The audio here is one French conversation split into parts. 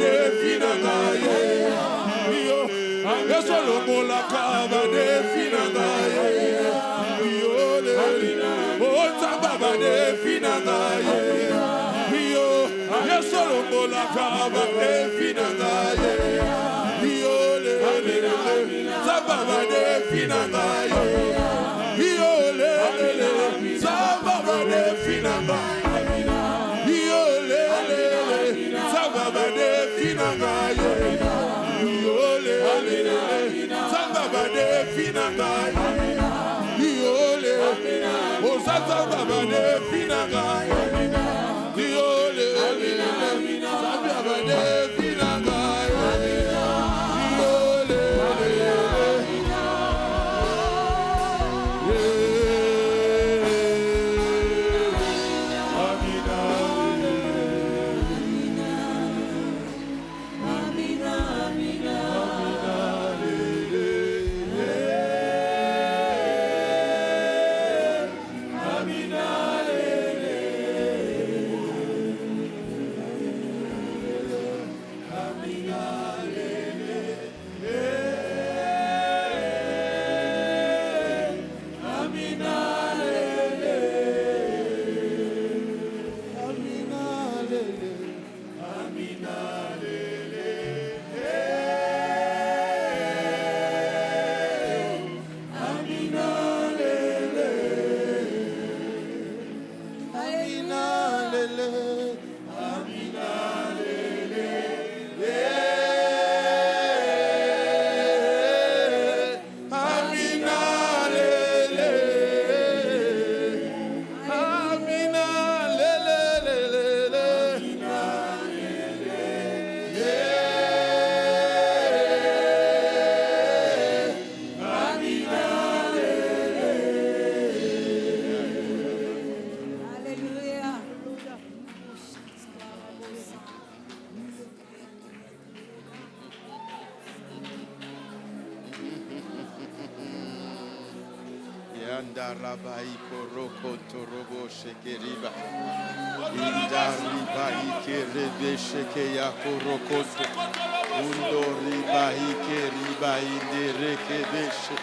de finangaye. Yo, yesolo mola kaba de finangaye. Yo le, oh tababa de finangaye. Yo, yesolo mola kaba de finangaye. Yo le, tababa de finangaye. Yo le, tababa de finangaye. Sababade finangaye, yole, sababade finangaye, yole, oh sababade finangaye, yole, sababade finangaye, yole, Indarabai koroko torobo shekeriba. Indariba ikerebe shekeya korokoto. Undoriba ikeriba inderekebeshe.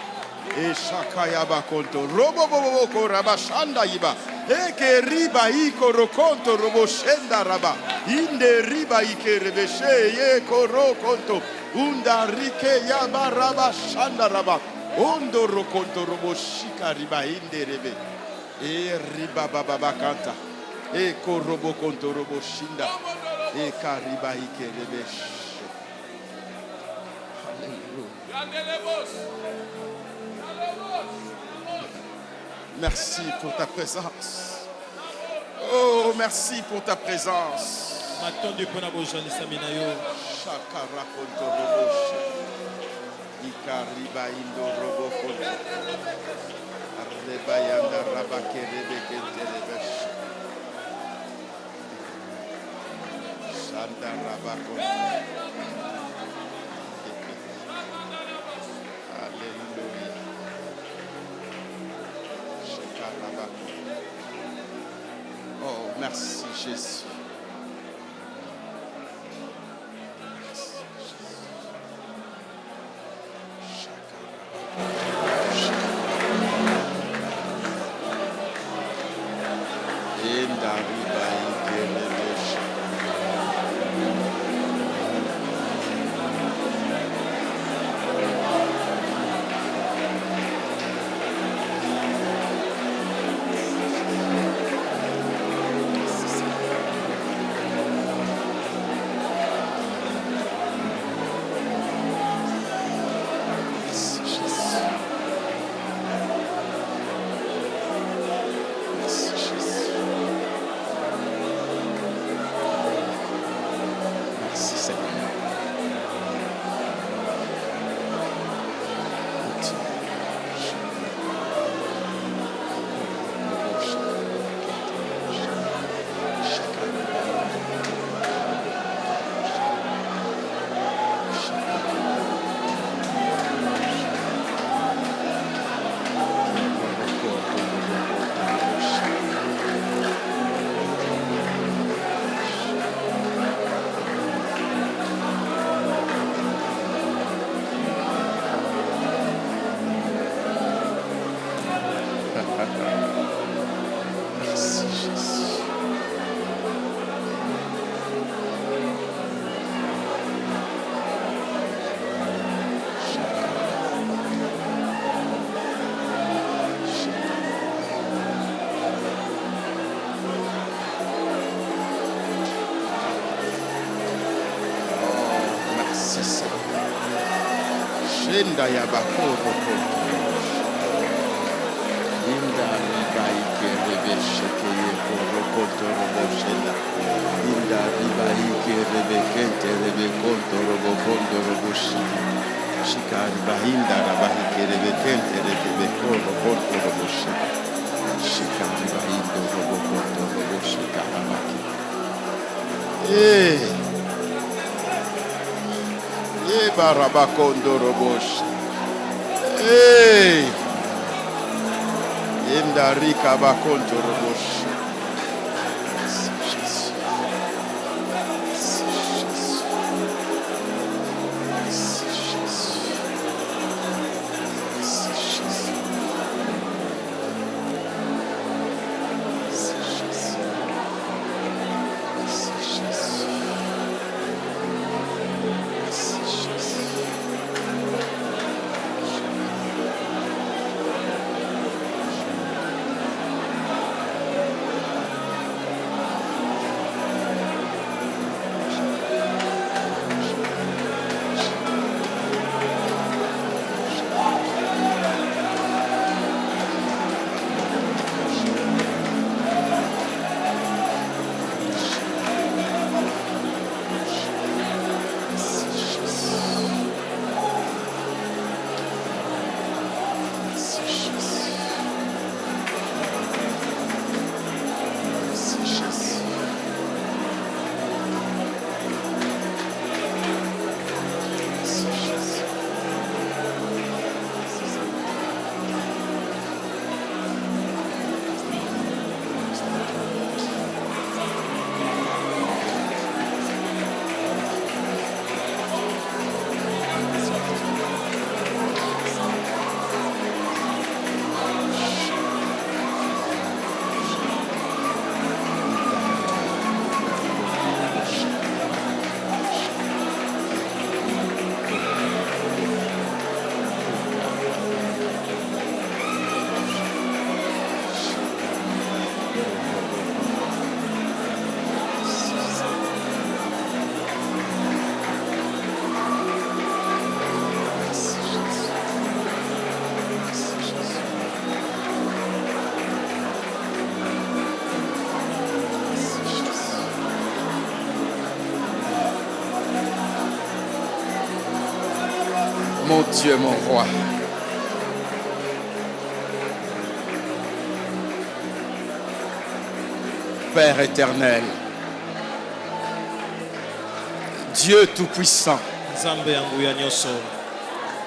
Eshakaya bakonto. Robo bobo korabashanda iba. Ekeriba ikorokonto robo shenda raba. Inderiba ikerebeshe ye korokonto. Undarike yabaraba shanda raba. Ondo rokonto robo shika riba inderebe. E riba baba kanta. E korobo konto robo shinda. E kariba ikerebe. Merci pour ta présence. Oh, merci pour ta présence. Shakara konto robo shika. Ikariba indo robo konto. Arreba yanda rabake rebeke telebesh. Santa rabako. Alléluia. Shakarabako. Oh, merci Jésus. Shenda ya bakoro koto. Inda riba ike rebe sheke ye koro koto robo shenda. Inda riba ike rebe kente rebe konto robo kondo robo shiki. Shika riba inda raba ike rebe kente rebe koro konto robo shiki. Shika riba indo robo konto robo shika rabaki. Barabakondo robosh. Indarika bakondo robosh. Mon Dieu, mon roi. Père éternel, Dieu tout-puissant,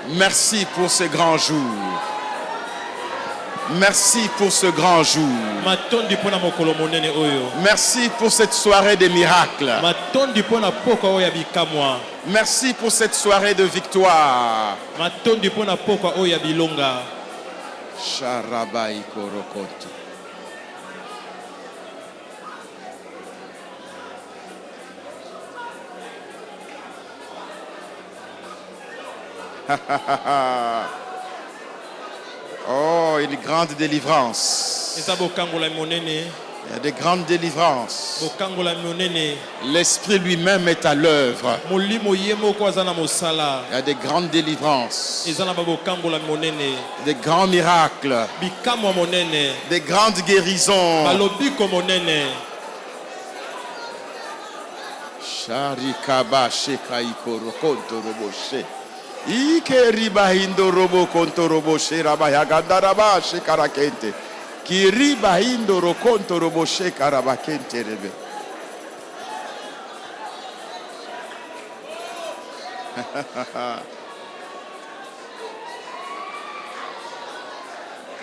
merci pour ce grand jour. Merci pour ce grand jour. Merci pour cette soirée de miracles. Merci pour cette soirée de victoire. Sharabai Korokoto. Oh, une grande délivrance. Il y a de grandes délivrances. L'Esprit lui-même est à l'œuvre. Il y a de grandes délivrances. Des grands miracles. Des grandes guérisons. Sharikaba Shekaiko Rokonto Roboshe. Ike riba hindo robo konto robo shera bayaganda raba shekarakente. Ki riba hindo rokonto robo shekarabakente rebe.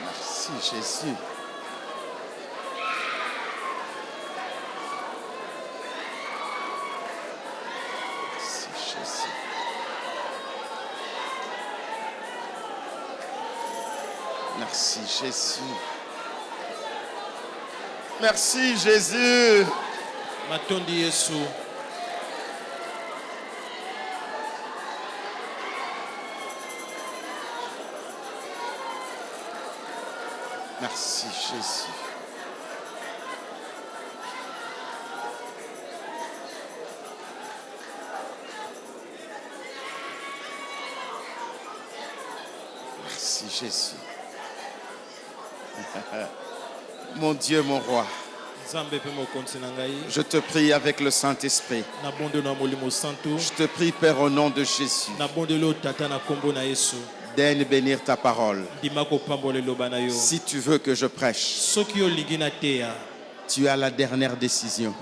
Merci Jésus. Merci Jésus. Merci Jésus. Merci Jésus. Merci Jésus. Mon Dieu, mon roi, je te prie avec le Saint-Esprit. Je te prie, Père, au nom de Jésus, daigne bénir ta parole. Si tu veux que je prêche, tu as la dernière décision.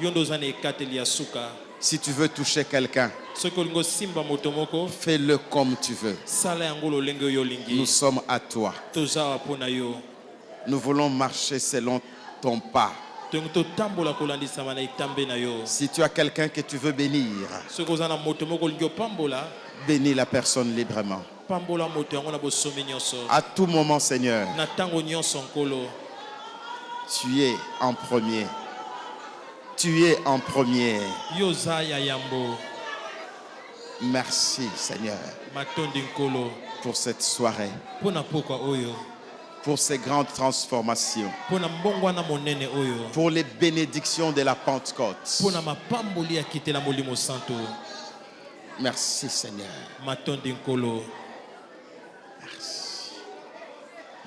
Si tu veux toucher quelqu'un, fais-le comme tu veux. Nous sommes à toi. Nous voulons marcher selon ton pas. Si tu as quelqu'un que tu veux bénir, bénis la personne librement. À tout moment, Seigneur, tu es en premier. Tu es en premier. Merci, Seigneur, pour cette soirée, pour ces grandes transformations, pour les bénédictions de la Pentecôte. Merci, Seigneur.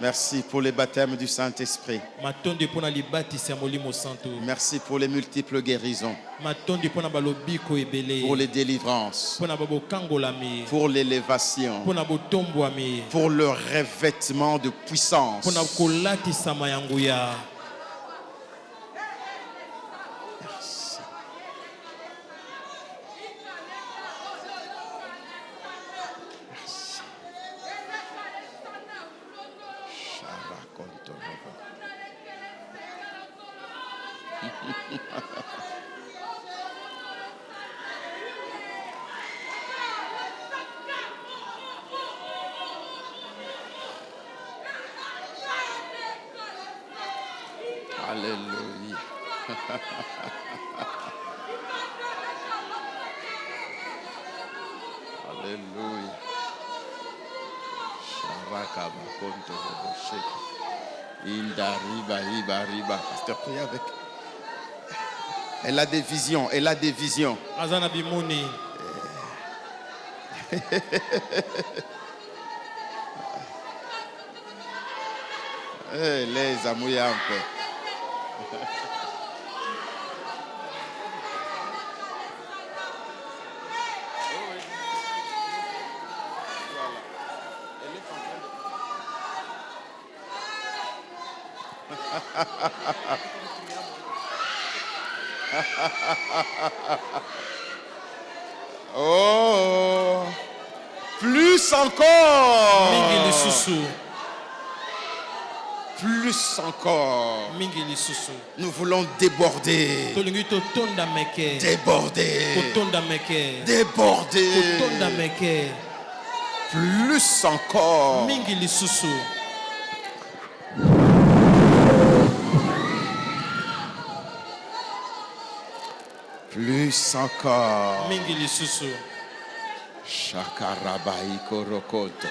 Merci pour les baptêmes du Saint-Esprit. Merci pour les multiples guérisons, pour les délivrances, pour l'élévation, pour le revêtement de puissance. Alléluia. Alléluia. Sharakaba konto robosheki. Inda riba riba riba. Pasteur, prie avec. Elle a des visions. Elle a des visions. Les amouilles un peu. Oh, plus encore. Plus encore. Nous voulons déborder. Déborder. Déborder. Plus encore. Plus encore. Shakarabai korokoto.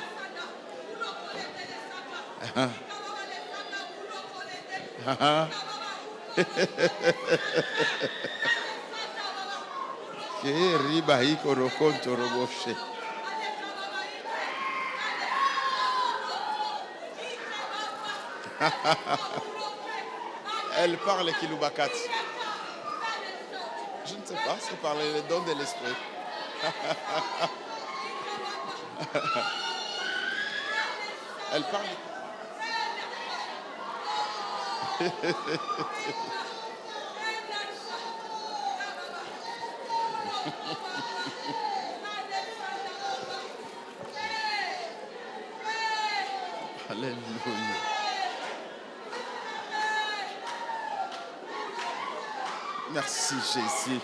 Ribai korokoto roboshe. Elle parle Kilubakat. Je ne sais pas, c'est par les dons de l'esprit. Elle parle. Alléluia. Merci Jésus.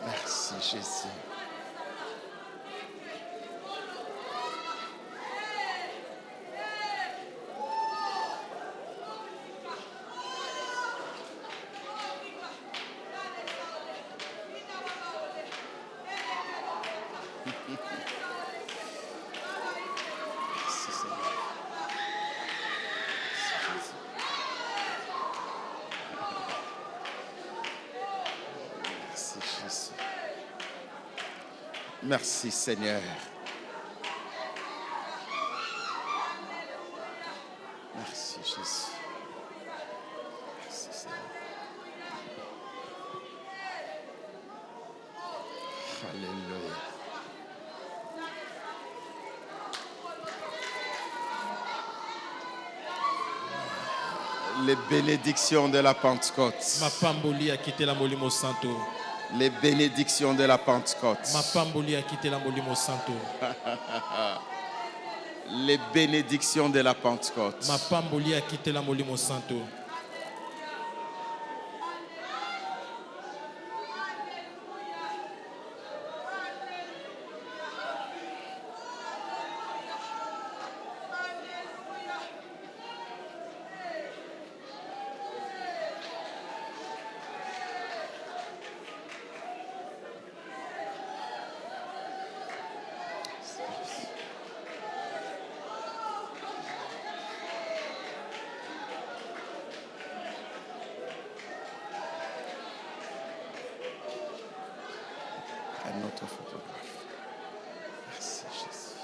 Merci Jésus. Merci Merci Seigneur. Merci Jésus. Merci Seigneur. Alléluia. Les bénédictions de la Pentecôte. Mapamboli a quitté la Molimo Santo. Les bénédictions de la Pentecôte. Mapamboli a quitté la Molimo Santo. Les bénédictions de la Pentecôte. Mapamboli a quitté la Molimo Santo. Un autre photographe. Merci Jésus.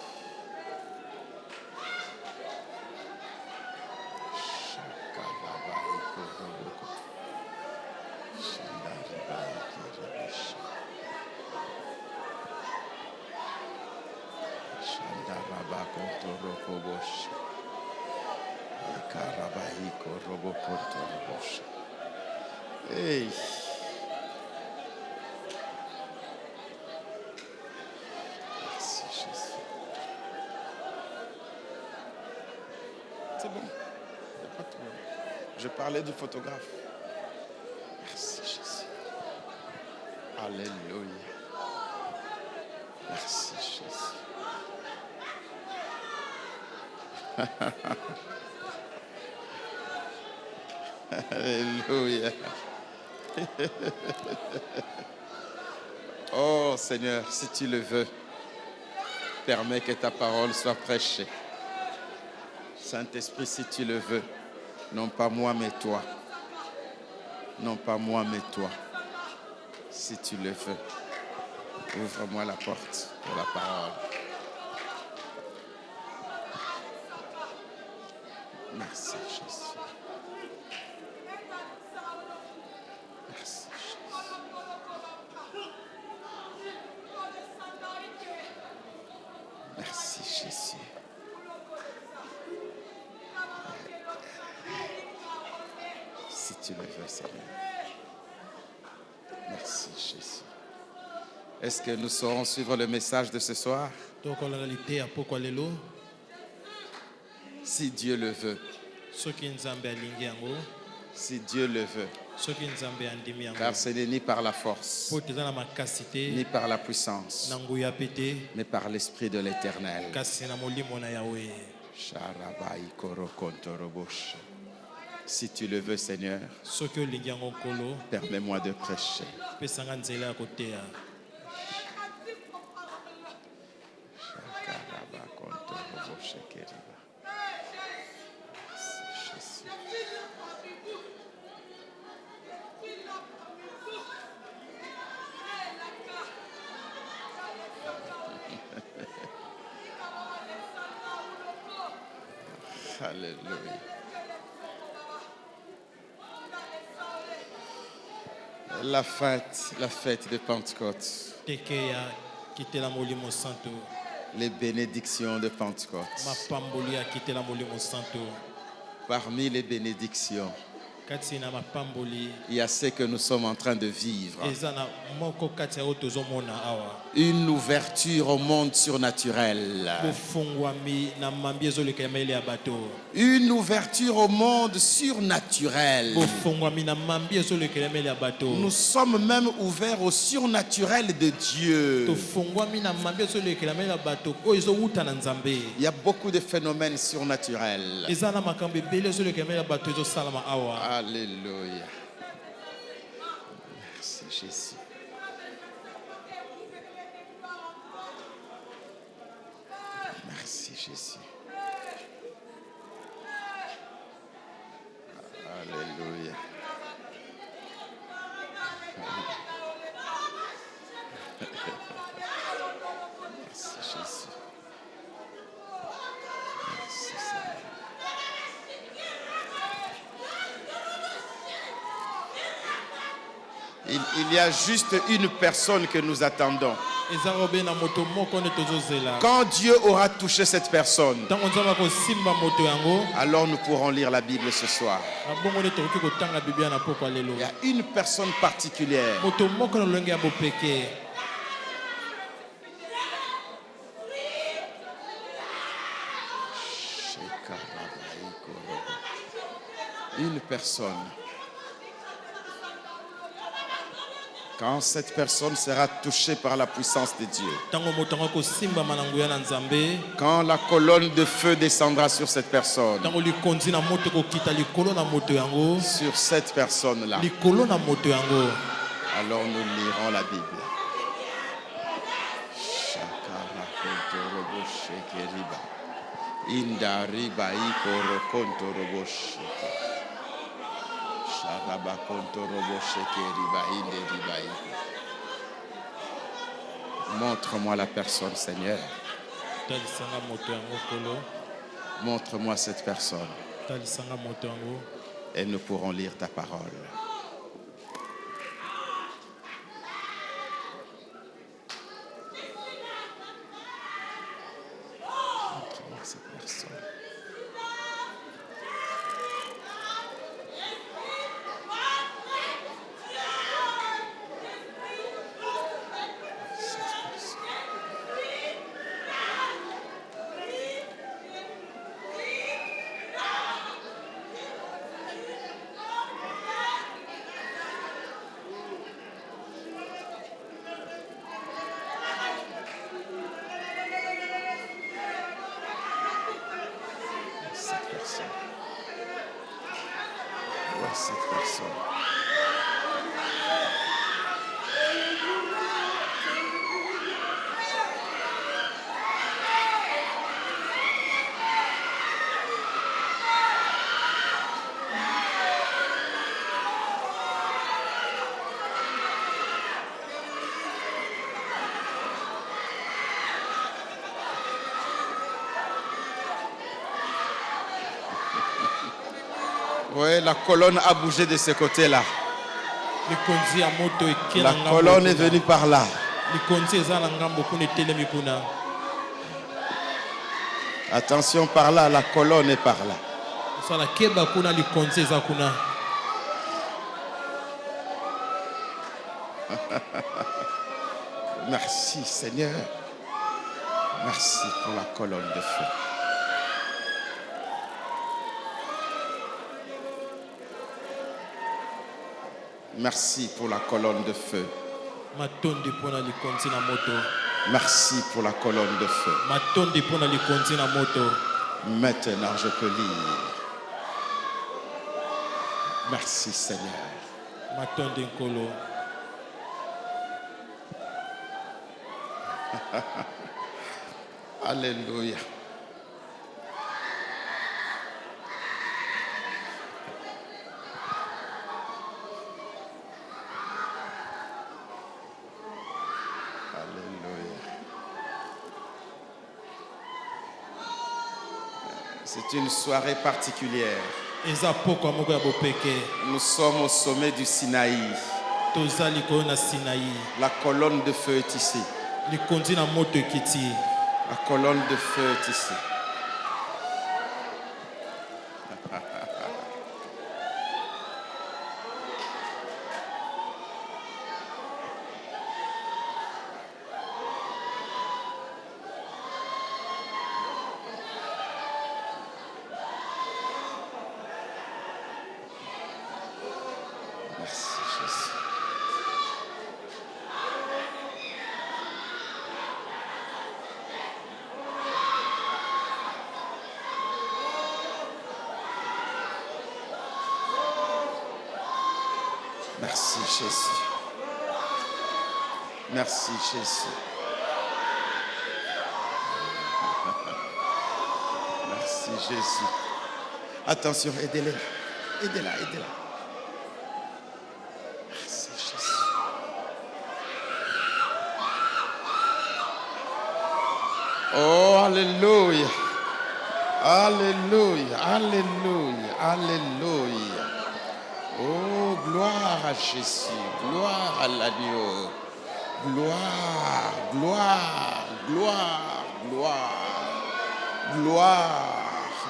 Hey. Merci Jésus. C'est bon. Il n'y a pas de problème. Je parlais du photographe. Merci Jésus. Alléluia. Merci Jésus. Alléluia. Oh Seigneur, si tu le veux, permets que ta parole soit prêchée. Saint-Esprit, si tu le veux, non pas moi mais toi. Non pas moi mais toi. Si tu le veux, ouvre-moi la porte pour la parole. Merci Jésus. Merci Jésus. Merci Jésus. Si tu le veux, Seigneur. Merci Jésus. Est-ce que nous saurons suivre le message de ce soir? Donc la réalité à pourquoi lelo Si Dieu le veut. soki nzambe alingi yango Si Dieu le veut. soki nzambe andimi yango Car ce n'est ni par la force, po teza na makasi te ni par la puissance, na nguya pe te mais par l'Esprit de l'Éternel. kasi na molimo na Yawe. Sharabai korokontorobosh. Si tu le veux, Seigneur, Soki olingi yango nkolo permets-moi de prêcher. pesanga nzela ya koteya. Shakarabakontorobosh keriba. Merci, Jésus. Alléluia. La fête de Pentecôte, Teke ya kitela molimo santo. les bénédictions de Pentecôte. Mapamboli ya kitela molimo santo. Parmi les bénédictions, Kati na mapamboli il y a ce que nous sommes en train de vivre. eza na moko kati ya oyo tozomona awa. Une ouverture au monde surnaturel. Bofungwami na mambi ezoleka ya maele ya bato. Une ouverture au monde surnaturel. Bofungwami na mambi ezoleka ya maele ya bato. Nous sommes même ouverts au surnaturel de Dieu. Tofungwami na mambi ezoleka ya maele ya bato oyo ezowuta na nzambe. Il y a beaucoup de phénomènes surnaturels. Eza na makambo ebele ezoleka ya maele ya bato ezosalama awa. Alléluia. Merci Jésus. Merci Jésus. Alléluia. Il y a juste une personne que nous attendons. eza kobena moto moko nde tozozela. Quand Dieu aura touché cette personne, Ntango nzambe akosimba moto yango, alors nous pourrons lire la Bible ce soir. na bongo nde tokoki kotanga Biblia na pokwa lelo. Il y a une personne particulière. Moto moko na lolenge ya bopeke. Une personne. Quand cette personne sera touchée par la puissance de Dieu, Ntango moto yango akosimbama na nguya na Nzambe, quand la colonne de feu descendra sur cette personne, ntango likonzi na moto ekokita likolo na moto yango, sur cette personne-là, likolo na moto yango, alors nous lirons la Bible. Montre-moi la personne, Seigneur. talisanga moto yango kolo, Montre-moi cette personne talisanga moto yango, et nous pourrons lire ta parole. Montre-moi cette personne. Cette personne. Où est cette personne? Oui, la colonne a bougé de ce côté-là. likonzi ya moto eke La na ngambo colonne est kuna. venue par là. Likonzi eza na ngambo kuna etelemi kuna. Attention, par là, la colonne est par là. Osala keba kuna likonzi eza kuna. Merci, Seigneur. Merci pour la colonne de feu. Merci pour la colonne de feu. Matondi pona likonzi na moto. Merci pour la colonne de feu. Matondi pona likonzi na moto. Maintenant, je peux lire. Merci, Seigneur. Matondi nkolo. Alléluia. Alléluia. C'est une soirée particulière. Eza pokwa moko ya bopeke. Nous sommes au sommet du Sinaï. Toza likolo na Sinai. La colonne de feu est ici. Likonzi na moto ekiti. La colonne de feu est ici. Merci Jésus. Merci Jésus. Merci Jésus. Merci Jésus. Attention, aidez-les. Aidez-la, aidez-la. Merci Jésus. Oh, alléluia. Alléluia, alléluia, alléluia. Oh, gloire Gloire à Jésus. Gloire à l'agneau. Gloire, gloire, gloire, gloire, gloire.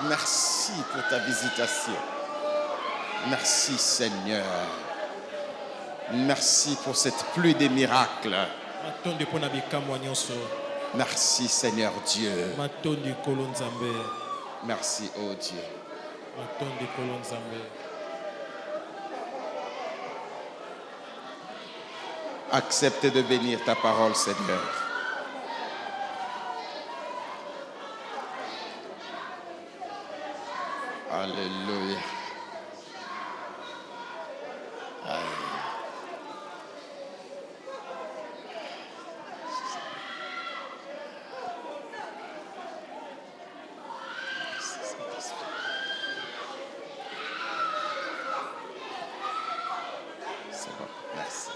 Merci pour ta visitation. Merci Seigneur. Merci pour cette pluie des miracles. matondi mpona bikamwa nyonso, Merci Seigneur Dieu. matondi nkolo nzambe, Merci oh Dieu. matondi nkolo nzambe. Accepte de bénir ta parole Seigneur. Alléluia. C'est bon, merci.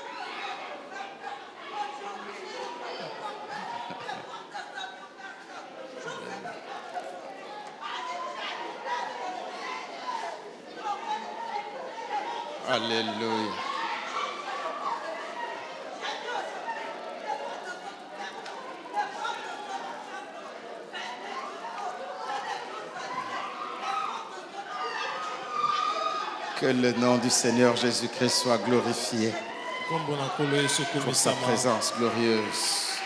Alléluia. Que le nom du Seigneur Jésus-Christ soit glorifié Kombo na nkolo Yesu pour sa komisama. présence glorieuse.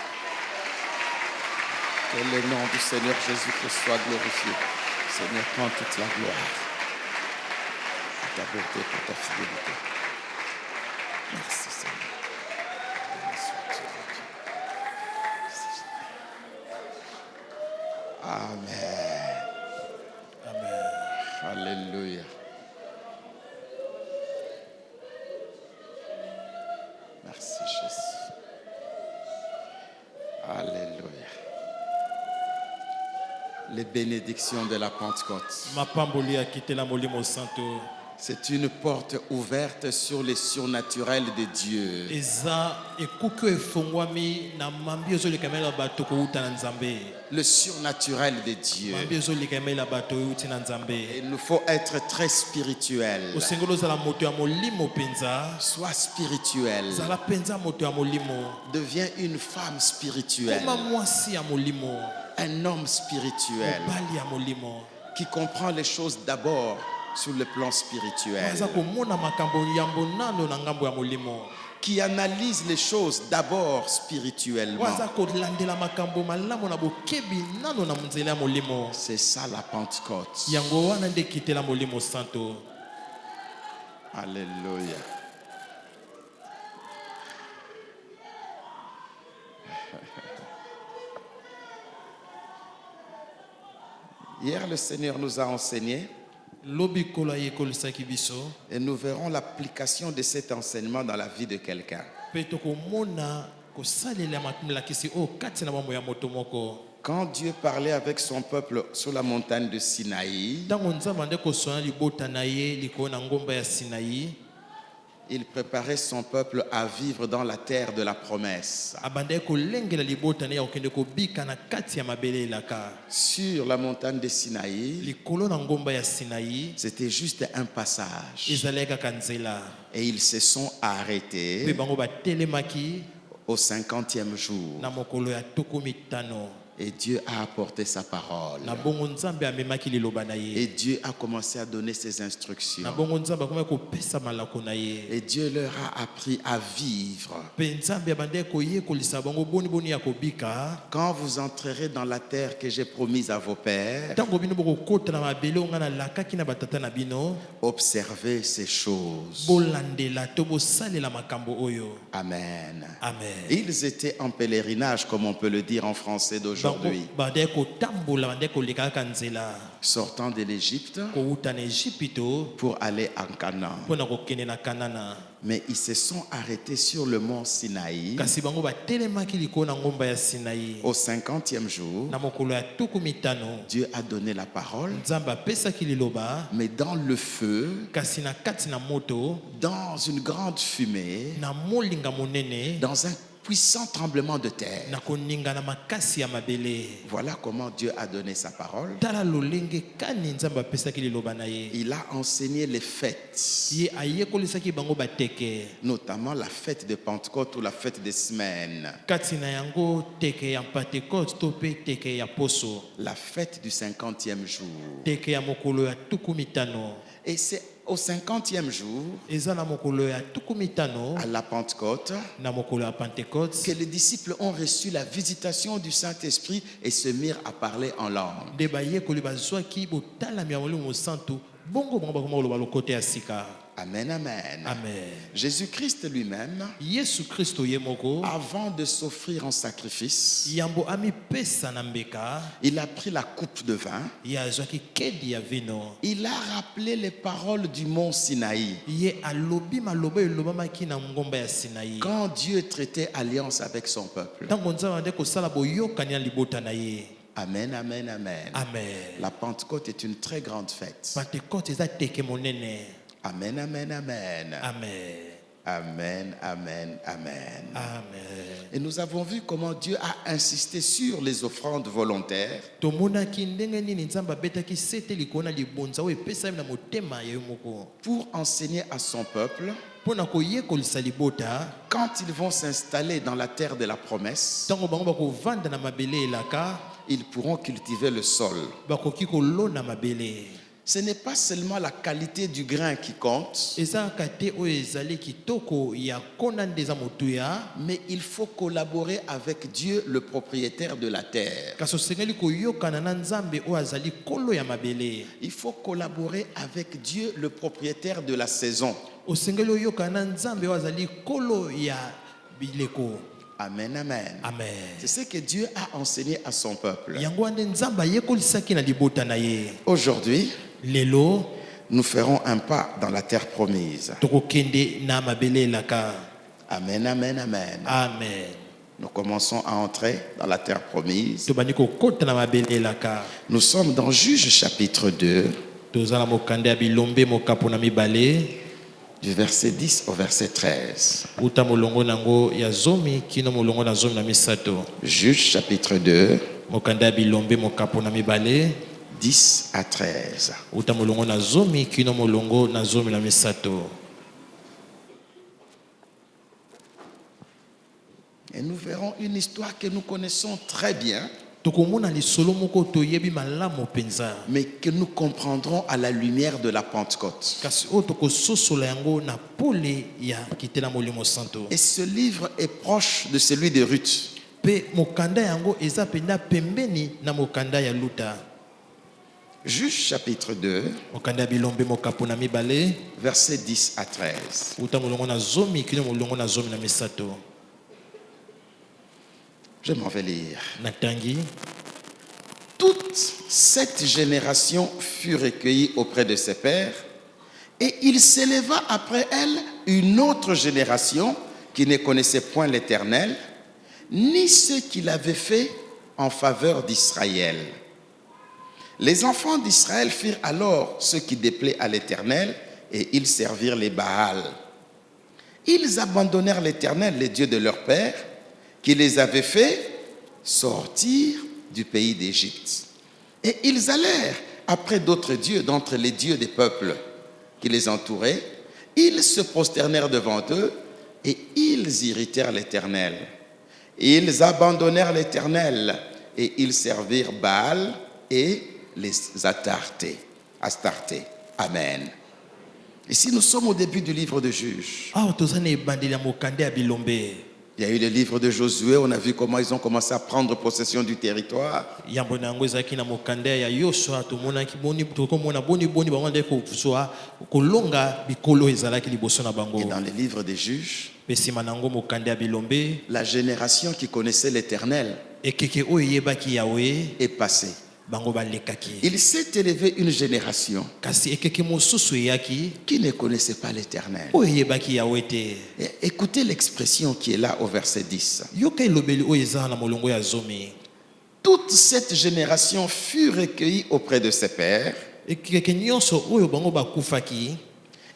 Que le nom du Seigneur Jésus-Christ soit glorifié. Seigneur, prends toute la gloire. Pour ta beauté, pour ta fidélité. Merci Seigneur. Béni sois-tu, mon Dieu. Amen. Amen. Alléluia. Merci Jésus. Alléluia. Les bénédictions de la Pentecôte. mapamboli akitela molimo santo C'est une porte ouverte sur les surnaturels de Dieu. eza ekuki oyo efongwami na mambi ezolekamelela bato kouta na nzambe, Le surnaturel de Dieu. mambi ezolekamelela bato outi na nzambe. Il nous faut être très spirituel. osengeli ozala moto ya molimo mpenza, Sois spirituel. zala mpenza moto ya molimo, Deviens une femme spirituelle. koma mwasi ya molimo, Un homme spirituel mobali ya molimo, qui comprend les choses d'abord sur le plan spirituel. aza komona makambo yambo nano na ngambo ya molimo, Qui analyse les choses d'abord spirituellement. aza kolandela makambo malamu na bokebi nano na nzela ya molimo. C'est ça la Pentecôte. yango wana nde ekitela molimo santo. Alléluia. Hier, le Seigneur nous a enseigné lobi kolo ayekolisaki biso et nous verrons l'application de cet enseignement dans la vie de quelqu'un. mpe tokomona kosalela milakisi oyo kati na bomoi ya moto moko. Quand Dieu parlait avec son peuple sur la montagne de Sinaï, ntango nzambe ande koswana libota na ye likolo na ngomba ya Sinai, il préparait son peuple à vivre dans la terre de la promesse. abandaki kolengela libota na ye ya kokende kobika na kati ya mabele elaka. Sur la montagne de Sinaï, likolo na ngomba ya Sinai c'était juste un passage. ezalaki kaka nzela, Et ils se sont mpe arrêtés bango batelemaki au 50e jour. na mokolo ya tuku mitano, Et Dieu a apporté sa parole. na bongo nzambe amemaki liloba na Et ye, Dieu a commencé à donner ses na instructions. bongo nzambe akomaki kopesa malako na ye, Et Dieu leur a appris à vivre. mpe nzambe abandaki koyekolisa bango boniboni ya kobika. Quand vous entrerez dans la terre que j'ai promise à vos pères, ntango bino bokokota na mabele oyo ngai nalakaki na batata na bino, observez ces choses. bolandela to bosalela makambo oyo. Amen. Amen. Ils étaient en pèlerinage, comme on peut le dire en français bango d'aujourd'hui, bandaki kotambola, bandaki koleka kaka nzela sortant de l'Égypte kowuta na Ejipito pour aller en Canaan. mpo na kokende na Kanana. Mais ils se sont arrêtés sur le mont Sinaï kasi bango batelemaki likolo na ngomba ya Sinai. au 50e jour. na mokolo ya tuku mitano, Dieu a donné la parole, nzambe apesaki liloba, mais dans le feu, kasi na kati na moto, dans une grande fumée, na molinga monene, dans un puissant tremblement de terre. na koninga na makasi ya mabele. Voilà comment Dieu a donné sa parole. Tala lolenge kani nzambe apesaki liloba na ye. Il a enseigné les fêtes, Ye ayekolisaki bango bateke. notamment la fête de Pentecôte ou la fête des semaines, Kati na yango teke ya Pentecote to pe teke ya poso. la fête du 50e jour. Teke ya mokolo ya tuku mitano. Et c'est au 50e jour, Eza na mokolo ya tuku mitano à la Pentecôte, na mokolo ya Pentecote. que les disciples ont reçu la visitation du Saint-Esprit et se mirent à parler en langue. Nde bayekoli bazwaki botalami ya Molimo Santu bongo bango bakoma koloba lokote ya sika. Amen, amen. Amen. Jésus-Christ lui-même, Yesu Kristo ye moko avant de s'offrir en sacrifice, yambo amipesa na mbeka il a pris la coupe de vin. ye azwaki kedi ya vino. Il a rappelé les paroles du mont Sinaï. Ye alobi maloba elobamaki na ngomba ya Sinai. Quand Dieu traitait alliance avec son peuple. Ntango nzambe ande kosala boyokani ya libota na ye. Amen, amen, amen. Amen. La Pentecôte est une très grande fête. Pentecote eza teke monene. Amen, amen, amen. Amen. Amen, amen, amen. Amen. Et nous avons vu comment Dieu a insisté sur les offrandes volontaires Tomonaki ndenge nini nzambe abetaki sete likolo na libonza oyo epesami na motema ya yo moko pour enseigner à son peuple mpo na koyekolisa libota quand ils vont s'installer dans la terre de la promesse, ntango bango bakovanda na mabele elaka ils pourront cultiver le sol. bakoki kolona mabele. Ce n'est pas seulement la qualité du grain qui compte, ezalaka te oyo ezali kitoko ya kona nde eza motuya, mais il faut collaborer avec Dieu, le propriétaire de la terre. kasi osengeli koyokana na nzambe oyo azali kolo ya mabele. Il faut collaborer avec Dieu, le propriétaire de la saison. osengeli oyokana na nzambe oyo azali kolo ya bileko. Amen, amen. Amen. C'est ce que Dieu a enseigné à son peuple. yango ande nzambe ayekolisaki na libota na ye. Aujourd'hui, lelo nous ferons un pas dans la terre promise. tokokende na mabele elaka. Amen, amen, amen. Amen. Nous commençons à entrer dans la terre promise. tobandi kokota na mabele elaka. Nous sommes dans Juge chapitre 2, toza na mokanda ya bilombe mokapo na mibale du verset 10 au verset 13. uta molongo nango ya zomi kino molongo na zomi na misato. Juge chapitre 2, mokanda ya bilombe mokapo na mibale 10 à 13. uta molongo na zomi kino molongo na zomi na misato. Et nous verrons une histoire que nous connaissons très bien, tokomona lisolo moko toyebi malamu penza, mais que nous comprendrons à la lumière de la Pentecôte. kasi oyo tokososola yango na pole ya kitela molimo santo. Et ce livre est proche de celui de Ruth. Pe mokanda yango eza penda pembeni na mokanda ya luta. Juge chapitre 2, mokanda ya bilombe mokapo na mibale verset 10 à 13. uta molongo na zomi kino molongo na zomi na misato. Je m'en vais lire. Natangi. Toute cette génération fut recueillie auprès de ses pères, et il s'éleva après elle une autre génération qui ne connaissait point l'Éternel, ni ce qu'il avait fait en faveur d'Israël. Les enfants d'Israël firent alors ce qui déplaît à l'Éternel, et ils servirent les Baals. Ils abandonnèrent l'Éternel, le Dieu de leur père, qui les avait fait sortir du pays d'Égypte. Et ils allèrent après d'autres dieux, d'entre les dieux des peuples qui les entouraient. Ils se prosternèrent devant eux et ils irritèrent l'Éternel. Ils abandonnèrent l'Éternel et ils servirent Baal et les Astartés. Amen. Ici, nous sommes au début du livre de Juges. Ah, tozana ebandeli ya mokanda ya bilombe. Il y a eu le livre de Josué, on a vu comment ils ont commencé à prendre possession du territoire. Yambo na yango ezalaki na mokanda ya Yosua tomonaki boni tokomona boni bango nde kozwa kolonga bikolo ezalaki liboso na bango. Et dans le livre des Juges, pe nsima na yango mokanda ya bilombe la génération qui connaissait l'Éternel ekeke oyo eyebaki Yawe est passée. bango balekaki. Il s'est élevé une génération kasi ekeke mosusu eyaki qui ne connaissait pas l'Éternel. oyo eyebaki Yawe te. Et écoutez l'expression qui est là au verset 10. yoka elobeli oyo eza na molongo ya zomi. Toute cette génération fut recueillie auprès de ses pères, ekeke nyonso oyo bango bakufaki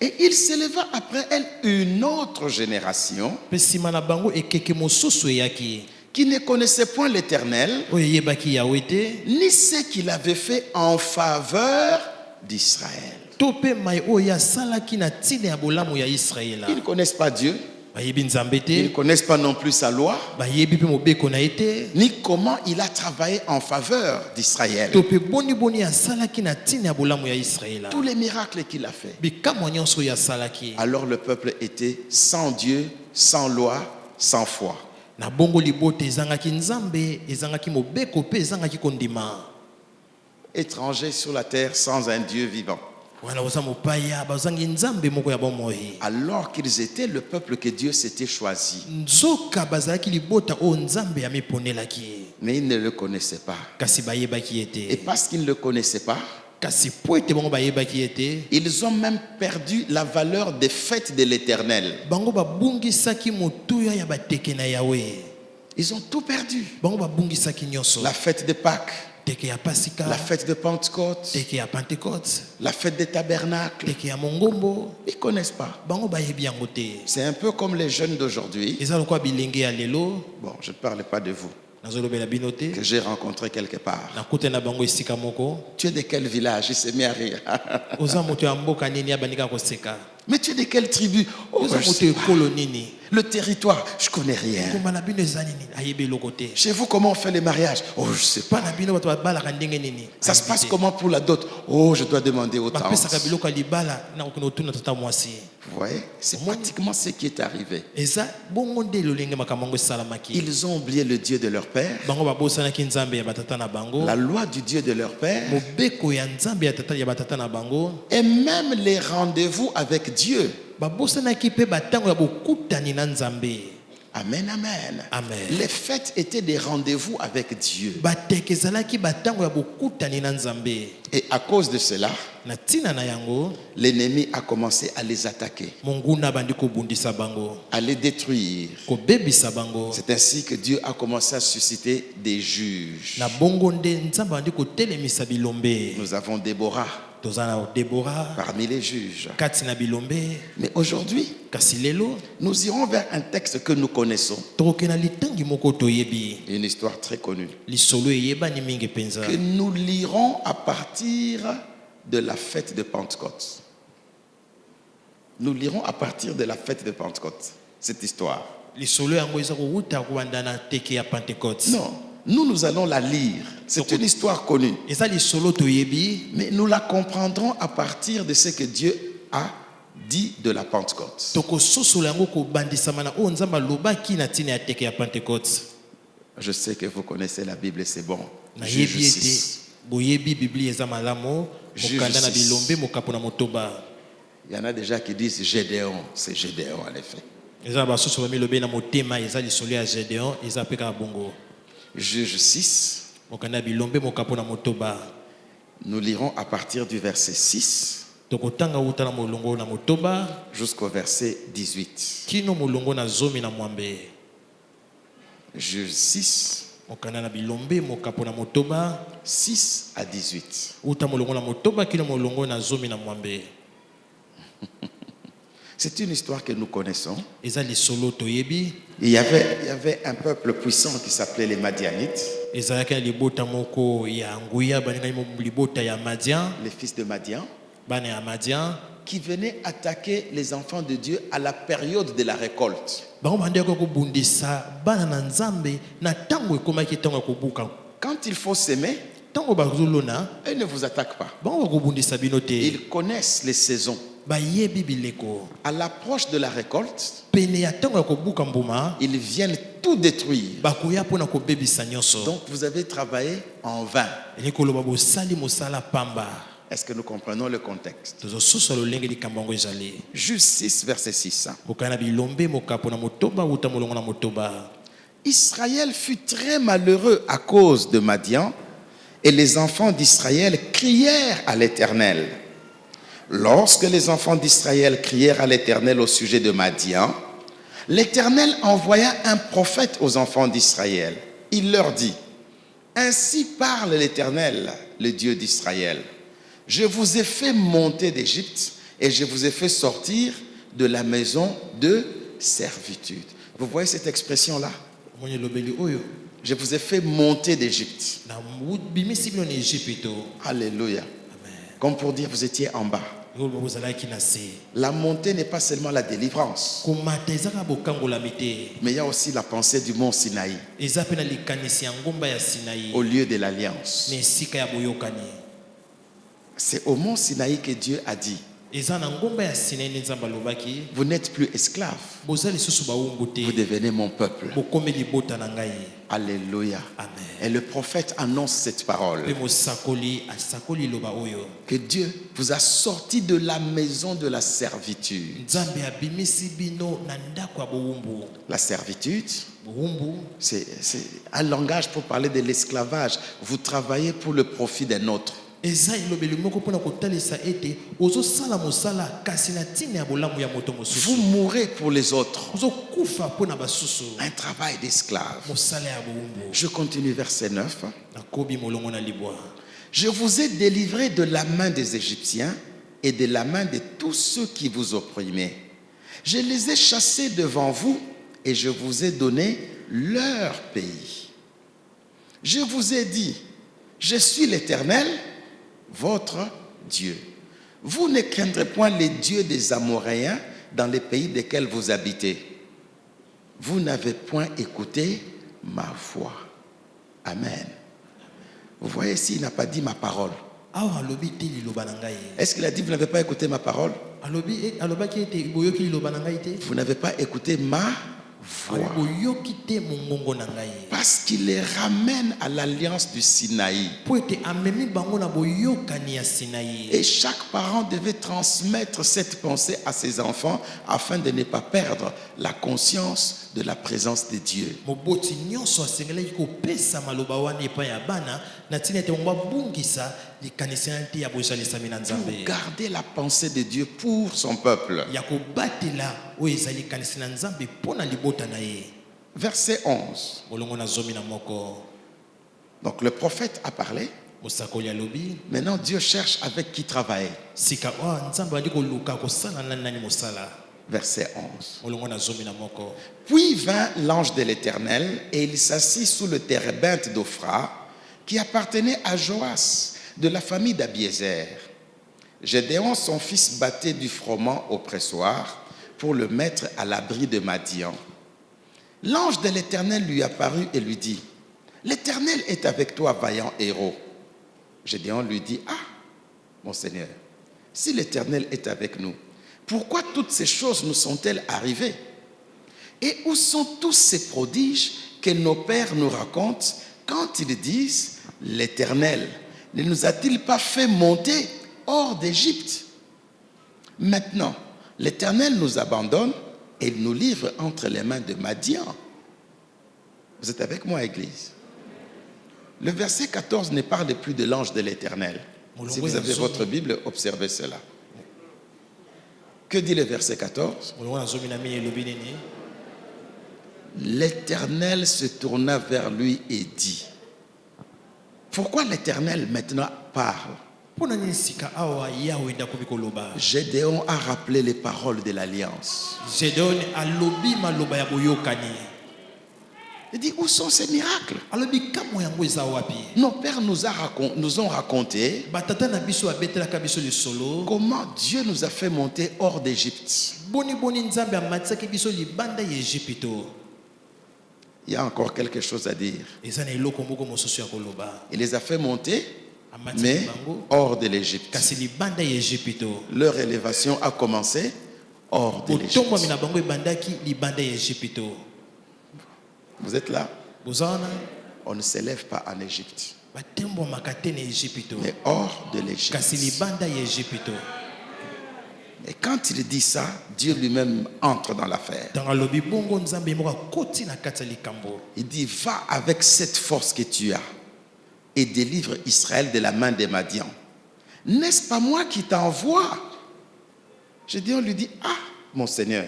Et il s'éleva après elle une autre génération Pe nsima na bango ekeke mosusu eyaki qui ne connaissait point l'Éternel, oyo eyebaki Yawe te ni ce qu'il avait fait en faveur d'Israël. to mpe mai oyo asalaki na ntina ya bolamu ya Israela. Ils ne connaissent pas Dieu, Bayebi nzambe ils ne te, connaissent pas non plus sa loi, bayebi mpe mobeko na ye te, ni comment il a travaillé en faveur d'Israël. to mpe boni asalaki na ntina ya bolamu ya Israela. Tous les miracles qu'il a fait. Bikamwa nyonso oyo asalaki. Alors le peuple était sans Dieu, sans loi, sans foi. Na bongo libota ezangaki nzambe, ezangaki mobeko mpe ezangaki kondima. Étrangers sur la terre sans un Dieu vivant. Wana oza mopaya bazangi nzambe moko ya bomoi. Alors qu'ils étaient le peuple que Dieu s'était choisi. Nzoka bazalaki libota oyo nzambe amiponelaki. Mais ils ne le connaissaient pas. Kasi bayebaki Et ete. parce qu'ils ne le connaissaient pas, Kasi po ete bango bayebaki ete. ils ont même perdu la valeur des fêtes de l'Éternel. Bango babungisaki motuya ya bateke na Yawe. Ils ont tout perdu. Bango babungisaki nyonso. La fête de Pâques, Teke ya Pasika, la fête de Pentecôte, teke ya Pentecôte, la fête des tabernacles. teke ya Mongombo. Ils ne connaissent pas. Bango bayebi yango te. C'est un peu comme les jeunes d'aujourd'hui. Eza lokwa bilenge ya lelo, Bon, je ne parle pas de vous, nazolobela bino te. que j'ai rencontré quelque part. Nakute na bango esika moko. Tu es de quel village? Il s'est mis à rire. Oza moto ya mboka nini abandika koseka. Mais tu es de quelle tribu? Oh, Oza je moto sais pas. ekolo nini. Le territoire, je connais rien. Komba na bino eza nini ayebi eloko te. Chez vous, comment on fait les mariages? Oh, je sais pas. Pa na bino bato babalaka ndenge nini. Ça se Ayebi passe te. comment pour la dot? Oh, je dois demander aux tantes. Bapesaka biloko ya libala na kokende otuna tata mwasi. Vous voyez, c'est pratiquement ce qui est arrivé. Eza bongo nde lolenge makambo yango esalamaki. Ils ont oublié le Dieu de leur père, Bango babosanaki nzambe ya batata na bango. la loi du Dieu de leur père, Mobeko ya nzambe ya batata na bango. et même les rendez-vous avec Dieu. Babosanaki pe batango ya bokutani na nzambe. Amen, amen. Amen. Les fêtes étaient des rendez-vous avec Dieu. Bateke ezalaki batango ya bokutani na nzambe. Et à cause de cela, Na tina na yango, l'ennemi a commencé à les attaquer, monguna bandi kobundisa bango, à les détruire. kobebisa bango. C'est ainsi que Dieu a commencé à susciter des juges. Na bongo nde nzambe bandi kotelemisa bilombe. Nous avons Déborah Tozana Deborah, parmi les juges. kati na bilombe. Mais aujourd'hui, Kasi lelo, nous irons vers un texte que nous connaissons, tokokena litangi moko toyebi. une histoire très connue, Lisolo eyebani mingi penza. que nous lirons à partir de la fête de Pentecôte. Nous lirons à partir de la fête de Pentecôte, cette histoire. Lisolo yango eza kowuta kowanda na teke ya Pentecôte. Non, nous allons la lire. C'est une histoire connue. Eza lisolo toyebi, Mais nous la comprendrons à partir de ce que Dieu a dit de la Pentecôte. tokososola yango kobandisama na oyo nzambe alobaki na ntina ya teke ya Pentecôte. Je sais que vous connaissez la Bible et c'est bon. Juge Nayebi ete 6. boyebi biblia eza malamu Juge mokanda na 6. bilombe mokapo na motoba. Il y en a déjà qui disent Gédéon. C'est Gédéon en effet. Eza na basusu bamilobe na motema eza lisolo ya Gédéon eza mpe kaka bongo. Juge 6. Mokanda ya bilombe mokapo na motoba. Nous lirons à partir du verset 6 Tokotanga wuta na molongo na motoba jusqu'au verset 18. kino molongo na zomi na mwambe. Juge 6, Mokanda na bilombe mokapo na motoba 6 à 18. wuta molongo na motoba kino molongo na zomi na mwambe. C'est une histoire que nous connaissons. Eza lisolo toyebi. Il y avait un peuple puissant qui s'appelait les Madianites, Ezalaki na libota moko ya nguya baningaki libota ya Madian, les fils de Madian, bana ya Madian. qui venaient attaquer les enfants de Dieu à la période de la récolte. Bango bandeko kobundisa bana na nzambe na tango ekomaki tango ya kobuka. Quand il faut s'aimer, Tango bazolona ils ne vous attaquent pas. bango bakobundisa bino te. Ils connaissent les saisons. Bayebi bileko. À l'approche de la récolte, Pene ya tango ya kobuka mbuma ils viennent tout détruire. bakoya mpona kobebisa nyonso. Donc vous avez travaillé en vain. Elekoloba bosali mosala pamba. Est-ce que nous comprenons le contexte? Tozosusa lolenge likambo yango ezali. Juge 6, verset 6. Boka na bilombe mokapo na motoba wuta molongo na motoba. Israël fut très malheureux à cause de Madian, et les enfants d'Israël crièrent à l'Éternel. Lorsque les enfants d'Israël crièrent à l'Éternel au sujet de Madian, l'Éternel envoya un prophète aux enfants d'Israël. Il leur dit: Ainsi parle l'Éternel, le Dieu d'Israël. Je vous ai fait monter d'Égypte et je vous ai fait sortir de la maison de servitude. Vous voyez cette expression-là? Omoni lobeli oyo. Je vous ai fait monter d'Égypte. Na bimisi bino na Égypte. Alléluia. Amen. Comme pour dire, vous étiez en bas. Yo bozalaki na se. La montée n'est pas seulement la délivrance, Komata ezaka bokangola mite. mais il y a aussi la pensée du mont Sinaï, Eza pe na likanisi ya ngomba ya Sinaï. au lieu de l'alliance. Na esika ya boyokani. C'est au mont Sinaï que Dieu a dit, Eza na ngomba ya Sinaï nde Nzambe alobaki. vous n'êtes plus esclaves, Boza lisusu baumbu te. vous devenez mon peuple. Bokomi libota na ngai. Alléluia. Amen. Et le prophète annonce cette parole, Pe mosakoli asakoli loba oyo. que Dieu vous a sorti de la maison de la servitude. Nzambe abimisi bino na ndako ya boumbu. La servitude, Boumbu c'est un langage pour parler de l'esclavage. Vous travaillez pour le profit d'un autre. eza elobeli moko mpona kotalisa ete ozosala mosala kasi na ntina ya bolamu ya moto Vous mosusu. mourrez pour les autres. Ozokufa mpona basusu. Un travail d'esclave. Mosala ya boumbu. Je continue verset 9. Nakobi molongo na libwa. Je vous ai délivré de la main des Égyptiens et de la main de tous ceux qui vous opprimaient. Je les ai chassés devant vous et je vous ai donné leur pays. Je vous ai dit, je suis l'Éternel, votre Dieu. Vous ne craindrez point les dieux des Amoréens dans les pays desquels vous habitez. Vous n'avez point écouté ma voix. Amen. Vous voyez ici, il n'a pas dit ma parole. Awa alobi te liloba na ngai. Est-ce qu'il a dit, vous n'avez pas écouté ma parole? Alobaki ete boyoki liloba na ngai te. Vous n'avez pas écouté ma voix. Boyoki te mongongo na ngai. Parce qu'il les ramène à l'alliance du Sinaï. Po ete amemi bango na boyokani ya Sinaï. Et chaque parent devait transmettre cette pensée à ses enfants afin de ne pas perdre la conscience de la présence de Dieu. Moboti nyonso asengelaki kopesa maloba wana epai ya bana na ntina ete bango babungisa likanisi na te ya bozalisami na Pour Nzambe. garder la pensée de Dieu pour son peuple. Ya kobatela oyo ezali likanisi na Nzambe mpo na libota na ye. Verset 11. Molongo na zomi na moko. Donc le prophète a parlé. Mosakoli alobi. Maintenant Dieu cherche avec qui travailler. Sika Nzambe ali koluka kosala na nani mosala. Verset 11. Molongo na zomi na moko. Puis vint l'ange de l'Éternel et il s'assit sous le térébinthe d'Ophra qui appartenait à Joas de la famille d'Abiézer. Gédéon, son fils, battait du froment au pressoir pour le mettre à l'abri de Madian. L'ange de l'Éternel lui apparut et lui dit, l'Éternel est avec toi, vaillant héros. Gédéon lui dit, ah, mon Seigneur, si l'Éternel est avec nous, pourquoi toutes ces choses nous sont-elles arrivées? Et où sont tous ces prodiges que nos pères nous racontent quand ils disent, l'Éternel ne nous a-t-il pas fait monter hors d'Égypte? Maintenant, l'Éternel nous abandonne et il nous livre entre les mains de Madian. Vous êtes avec moi, Église? Le verset 14 ne parle plus de l'ange de l'Éternel. Si vous avez votre Bible, observez cela. Que dit le verset 14? L'Éternel se tourna vers lui et dit. Pourquoi l'Éternel maintenant parle? Gédéon a rappelé les paroles de l'alliance. Il dit, où sont ces miracles? Nos pères nous ont raconté comment Dieu nous a fait monter hors d'Égypte. Il y a encore quelque chose à dire. Il les a fait monter, mais hors de l'Égypte. Leur élévation a commencé hors de l'Égypte. Vous êtes là? On ne s'élève pas en Égypte, mais hors de l'Égypte. Et quand il dit ça, Dieu lui-même entre dans l'affaire. Il dit, va avec cette force que tu as et délivre Israël de la main des Madians. N'est-ce pas moi qui t'envoie? Gédéon lui dit, ah, mon Seigneur,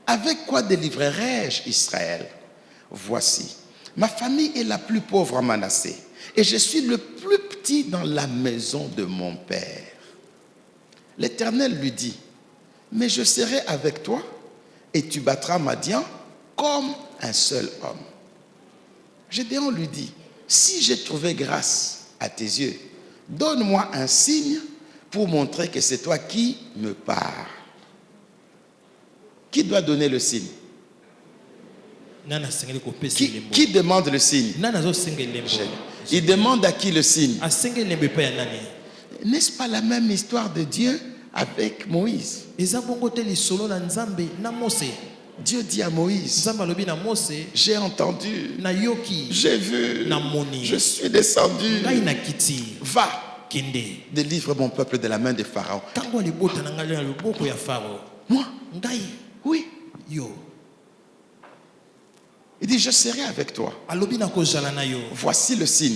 avec quoi délivrerai-je Israël? Voici, ma famille est la plus pauvre à Manassé et je suis le plus petit dans la maison de mon père. L'Éternel lui dit, mais je serai avec toi et tu battras Madian comme un seul homme. Gédéon lui dit, si j'ai trouvé grâce à tes yeux, donne-moi un signe pour montrer que c'est toi qui me parles. Qui doit donner le signe? Qui demande le signe? Il demande à qui le signe? N'est-ce pas la même histoire de Dieu avec Moïse? Dieu dit à Moïse, j'ai entendu, j'ai vu, je suis descendu, va, délivre mon peuple de la main de Pharaon. Moi? Oui. Il dit, je serai avec toi. Voici le signe.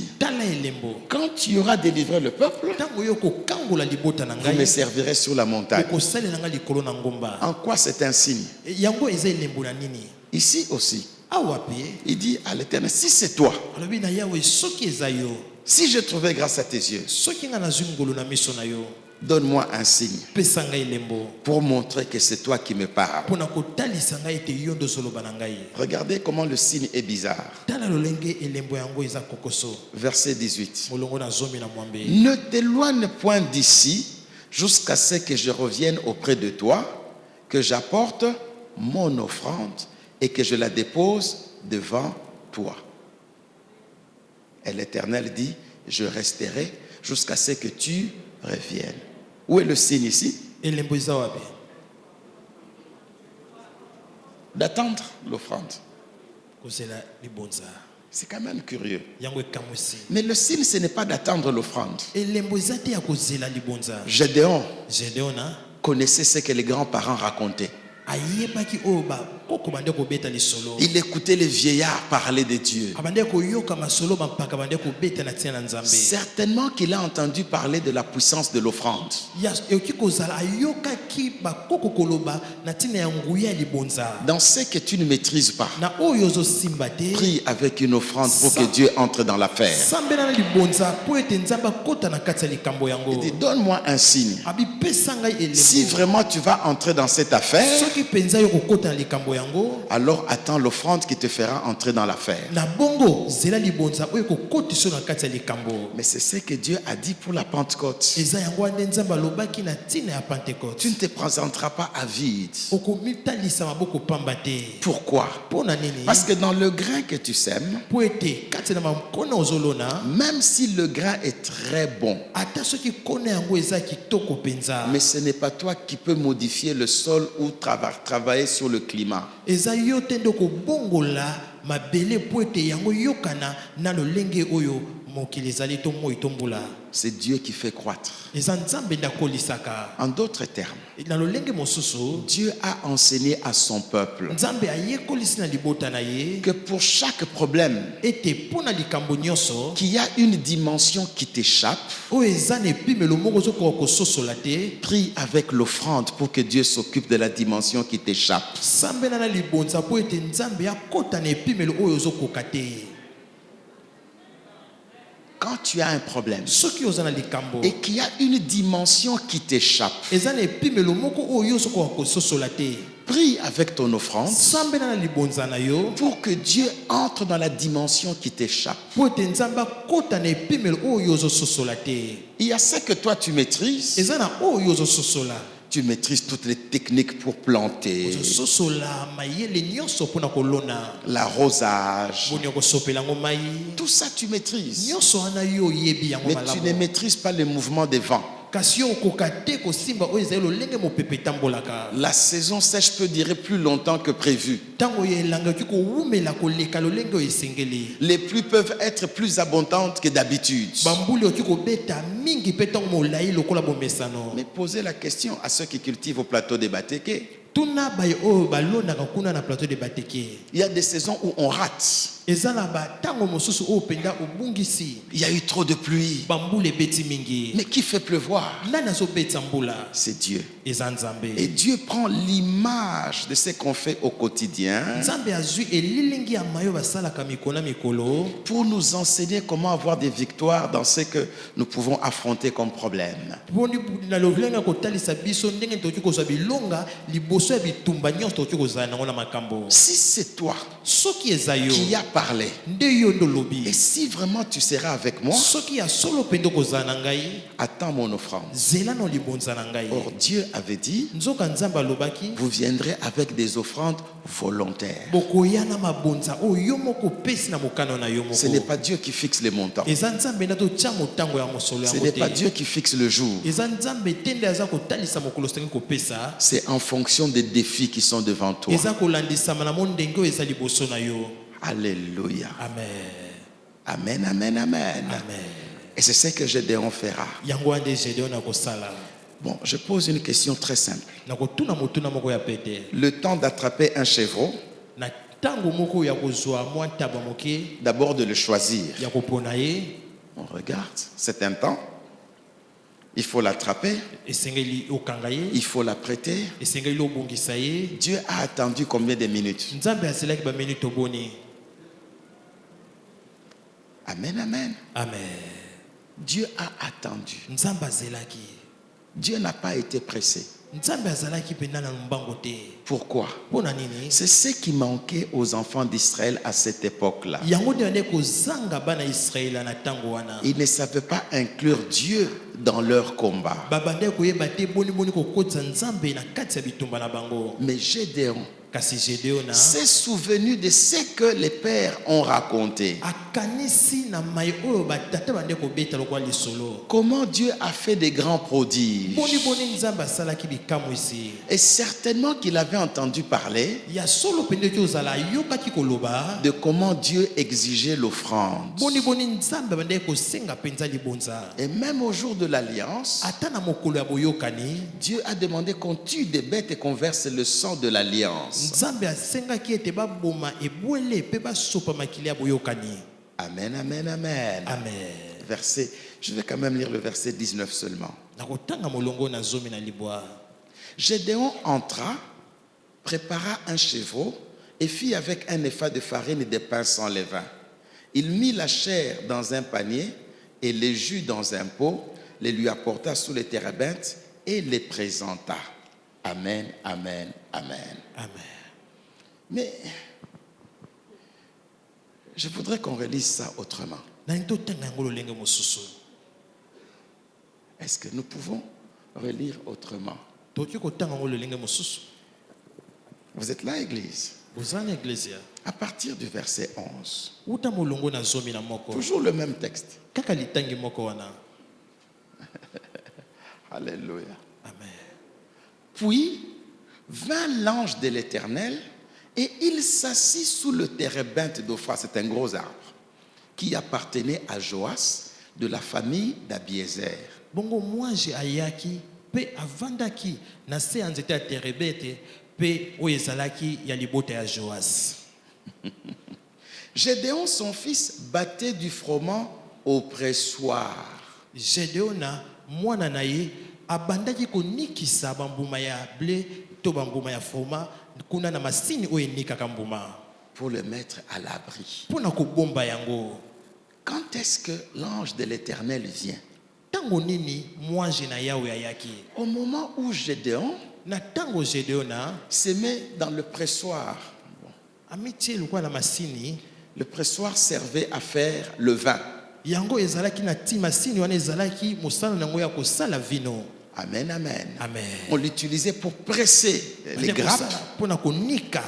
Quand tu auras délivré le peuple, vous me servirez sur la montagne. En quoi c'est un signe? Ici aussi, il dit à l'Éternel, si c'est toi, si je trouvais grâce à tes yeux, donne-moi un signe pour montrer que c'est toi qui me parles. Regardez comment le signe est bizarre. Verset 18. Ne t'éloigne point d'ici jusqu'à ce que je revienne auprès de toi, que j'apporte mon offrande et que je la dépose devant toi. Et l'Éternel dit, je resterai jusqu'à ce que tu reviennes. Où est le signe ici? D'attendre l'offrande. C'est quand même curieux. Mais le signe, ce n'est pas d'attendre l'offrande. Gédéon connaissait ce que les grands-parents racontaient. Il écoutait les vieillards parler de Dieu. Certainement qu'il a entendu parler de la puissance de l'offrande. Dans ce que tu ne maîtrises pas, prie avec une offrande pour que Dieu entre dans l'affaire. Il dit, donne-moi un signe. Si vraiment tu vas entrer dans cette affaire, alors attends l'offrande qui te fera entrer dans l'affaire. Mais c'est ce que Dieu a dit pour la Pentecôte. Tu ne te présenteras pas à vide. Pourquoi? Parce que dans le grain que tu sèmes, même si le grain est très bon, mais ce n'est pas toi qui peux modifier le sol ou travailler sur le climat. C'est Dieu qui fait croître. En d'autres termes, Dieu a enseigné à son peuple que pour chaque problème, qu'il y a une dimension qui t'échappe, prie avec l'offrande pour que Dieu s'occupe de la dimension qui t'échappe. Quand tu as un problème et qu'il y a une dimension qui t'échappe, prie avec ton offrande pour que Dieu entre dans la dimension qui t'échappe. Il y a ce que toi tu maîtrises. Tu maîtrises toutes les techniques pour planter, l'arrosage, tout ça tu maîtrises. Mais tu ne maîtrises pas le mouvement des vents. La saison sèche peut durer plus longtemps que prévu. Les pluies peuvent être plus abondantes que d'habitude. Mais posez la question à ceux qui cultivent au plateau des Bateke. Il y a des saisons où on rate. ezala ba tango mosusu o penda obungisi Il y a eu trop de pluie. bambule beti mingi Mais qui fait pleuvoir? nani azobetisa mbula C'est Dieu. eza nzambe Et Dieu prend l'image de ce qu'on fait au quotidien nzambe azwi elilingi ya mayo basalaka mikolo na mikolo pour nous enseigner comment avoir des victoires dans ce que nous pouvons affronter comme problème. poni na lolenga kotalisa biso ndenge tokoki kozwa bilonga liboso ya bitumba nyonso tokoki kozala nango na makambo Si c'est toi soki eza yo qui as parlé, nde yo ndo lobi et si vraiment tu seras avec moi, soki ya solo mpe nde kozala na ngai attends mon offrande. zela na libonza na ngai Or, Dieu avait dit, nzoka nzambe alobaki vous viendrez avec des offrandes volontaires. bokoya na mabonza oyo yo moko opesi na mokano na yo Ce n'est moko pas Dieu qui fixe les montants. eza nzambe nde totya motango ya mosolo Ce yango n'est pas te Dieu qui fixe le jour. eza nzambe te nde aza kotalisa mokolo soki kopesa C'est en fonction des défis qui sont devant toi. eza kolandisama na mo ndenge oyo eza liboso na yo Alléluia. amen Amen, amen, amen. amen Et c'est ce que Gédéon fera. yango wana nde Gédéon nakosala Bon, je pose une question très simple. nakotuna motuna moko ya pete Le temps d'attraper un chevreau, na ntango moko ya kozwa mwa ntaba moke d'abord de le choisir. ya kopona ye On regarde, c'est un temps. Il faut l'attraper, esengeli okanga ye il faut l'apprêter. esengeli obongisa ye Dieu a attendu combien de minutes? nzambe azelaki baminute oboni Amen, amen. amen Dieu a attendu. nzambe azelaki Dieu n'a pas été pressé. nzambe azalaki mpenza na lombango te Pourquoi? mpo na nini C'est ce qui manquait aux enfants d'Israël à cette époque-là. yango nde bande kozanga bana israela na ntango wana Ils ne savaient pas inclure Dieu dans leur combat. babandaki koyeba te boniboni kokotisa nzambe na kati ya bitumba na bango Mais Gédéon kasi Gédéon s'est souvenu de ce que les pères ont raconté. akanisi na mai oyo batata bande kobeta lokola lisolo Comment Dieu a fait des grands prodiges. boniboni nzambe asalaki bikamwisi Et certainement qu'il avait entendu parler ya solo mpe ti ozala ayokaki koloba de comment Dieu exigeait l'offrande. boniboni nzambe bandeki kosenga mpenza libonza Et même au jour de l'alliance, ata na mokolo ya boyokani Dieu a demandé qu'on tue des bêtes et qu'on verse le sang de l'alliance. nzambe asengaki ete baboma ebwele mpe basopa makili ya boyokani Amen, amen, amen. amen Verset, je vais quand même lire le verset 19 seulement. nakotanga molongo na zomi na libwa Gédéon entra, prépara un chevreau et fit avec un épha de farine et des pains sans levain. Il mit la chair dans un panier et les jus dans un pot, les lui apporta sous les térébintes et les présenta. Amen, amen, amen. amen Mais je voudrais qu'on relise ça autrement. nani totanga yango lolenge mosusu Est-ce que nous pouvons relire autrement? tokoki kotanga yango lolenge mosusu Vous êtes là, Église? boza na eglesia À partir du verset 11, uta molongo na zomi na moko toujours le même texte. kaka litangi moko wana Alléluia. amen Puis vint l'ange de l'Éternel et il s'assit sous le térébinthe d'Ophra, c'est un gros arbre, qui appartenait à Joas de la famille d'Abiézer. bongo mwanji ayaki mpe avandaki na se ya nzete ya terebete mpe oyo ezalaki ya libota ya joas Gédéon, son fils, battait du froment au pressoir. gedeona mwana na ye abandaki konikisa bambuma ya ble to bambuma ya froma kuna na masini oyo enikaka mbuma Pour le mettre à l'abri. mpo na kobomba yango Quand est-ce que l'ange de l'Éternel vient? ntango nini mwanji na yawe ayaki Au moment où Gédéon na ntango gedeona se met dans le pressoir. amitie lokwa na masini Le pressoir servait à faire le vin. yango ezalaki na ti masini wana ezalaki mosala nango ya kosala vino Amen, amen. amen On l'utilisait pour presser les grappes mpo na konika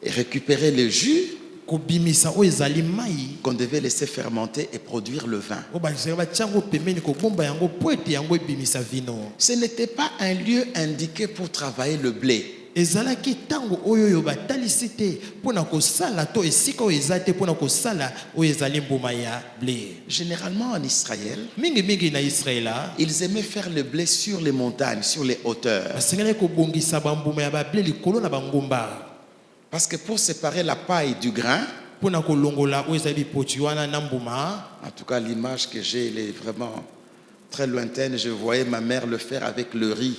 et récupérer le jus kobimisa oyo ezali mai qu'on devait laisser fermenter et produire le vin. oyo bazalaki batia yango pembeni kobomba yango mpo ete yango ebimisa vino Ce n'était pas un lieu indiqué pour travailler le blé. ezalaki ntango oyo oyo batalisi te mpo na kosala to esika oyo eza te mpo na kosala oyo ezali mbuma ya ble Généralement en Israël, mingimingi na israela ils aimaient faire le blé sur les montagnes, sur les hauteurs. basengelaki kobongisa bambuma ya bable likolo na bangomba Parce que pour séparer la paille du grain, mpona kolongola oyo ezali bipoti wana na mbuma. En tout cas, l'image que j'ai, elle est vraiment très lointaine. Je voyais ma mère le faire avec le riz.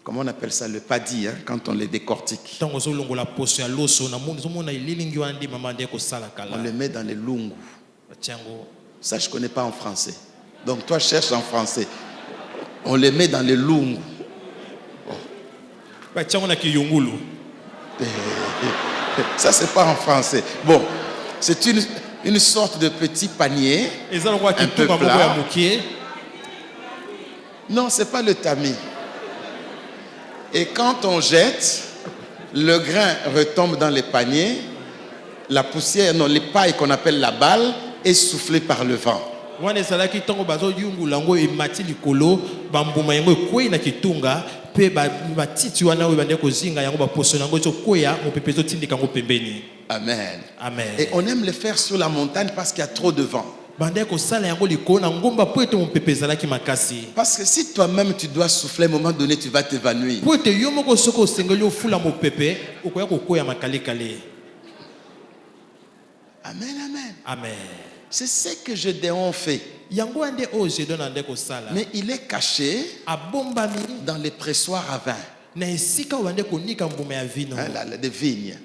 Comment on appelle ça? Le paddy, hein, quand on les décortique. Ntango ozolongola poso ya loso na moni ozomona elilingi wana nde mama nde kosala On kala. le met dans les lungu. Batia yango. Ça, je ne connais pas en français. Donc, toi, cherche en français. On les met dans les lungu. Batia yango na kiyungulu. Ça, c'est pas en français. Bon, c'est une sorte de petit panier. Eza lokola Un peu kitunga moko plat. ya mokie. Non, c'est pas le tamis. Et quand on jette, le grain retombe dans les paniers. La poussière, non, les pailles qu'on appelle la balle, est soufflée par le vent. Wana ezalaki ntango bazoyungula yango emati likolo bambuma yango ekwei na kitunga mpe batiti wana oyo bande kozinga yango baposo yango ezokwea mopepe ezotindika yango pembeni. Amen. Amen. Et on aime le faire sur la montagne parce qu'il y a trop de vent. Bande kosala yango likolo na ngomba po ete mopepe ezalaki makasi. Parce que si toi-même tu dois souffler, à un moment donné, tu vas t'évanouir. Po ete yo moko soki osengeli ofula mopepe okoya kokwea makalekale. Amen, amen. Amen. C'est ce que Gédéon fait. Yango ande oyo Gédéon ande kosala. Mais il est caché Abombami dans les pressoirs à vin, na esika oyo bande konika mbuma ya vino. hein, des vignes.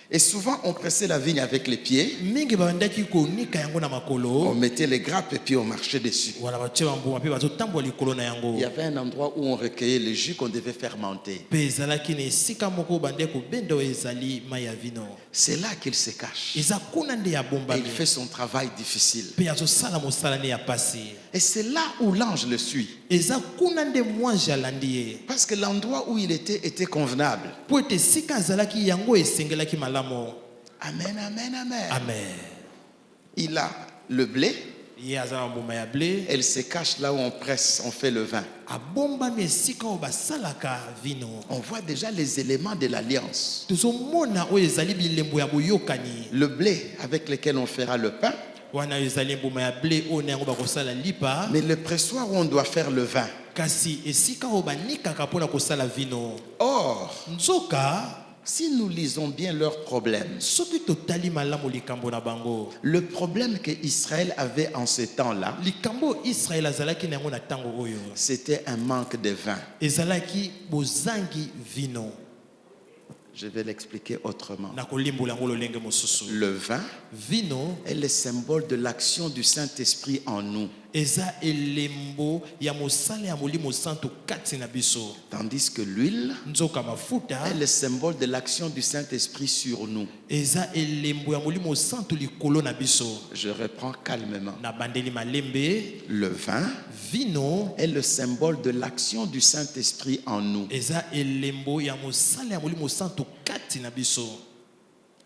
Et souvent, on pressait la vigne avec les pieds, Mingi bandaki konika yango na on makolo. mettait les grappes et puis on marchait dessus. Wala batie bambuma mpe bazotambola likolo na yango. Il y avait un endroit où on recueillait le jus qu'on devait fermenter. Mpe ezalaki na esika moko bande kobenda oyo ezali mai ya vino. C'est là qu'il se cache. Eza kuna nde ya Et bombami. il fait son travail difficile. Mpe azosala mosala nde ya pasi. Et c'est là où l'ange le suit. Eza kuna nde mwanji alandi ye. Parce que l'endroit où il était convenable. Po ete esika azalaki yango esengelaki malamu. Amen, amen, amen. Amen. Il a le blé. Ye aza na mbuma ya ble. Elle se cache là où on presse, on fait le vin. Abombami esika oyo basalaka vino. On voit déjà les éléments de l'alliance. Tozomona oyo ezali bilembo ya boyokani. Le blé avec lequel on fera le pain, Wana ezali mbuma ya ble oyo na yango bakosala lipa. mais le pressoir où on doit faire le vin. Kasi esika oyo banikaka mpona kosala vino. Or, Nzoka si nous lisons bien leurs problèmes, soki totali malamu likambo na bango. le problème que Israël avait en ce temps-là, Likambo Israël azalaki na yango na tango oyo. c'était un manque de vin. Ezalaki bozangi vino. Je vais l'expliquer autrement. Na kolimbola yango lolenge mosusu. Le vin Vino est le symbole de l'action du Saint-Esprit en nous, eza elembo ya mosala ya molimo santo kati na biso. tandis que l'huile Nzoka mafuta est le symbole de l'action du Saint-Esprit sur nous. eza elembo ya molimo santo likolo na biso. Je reprends calmement. Na bandeli malembe Le vin vino est le symbole de l'action du Saint-Esprit en nous. eza elembo ya mosala ya molimo santo kati na biso.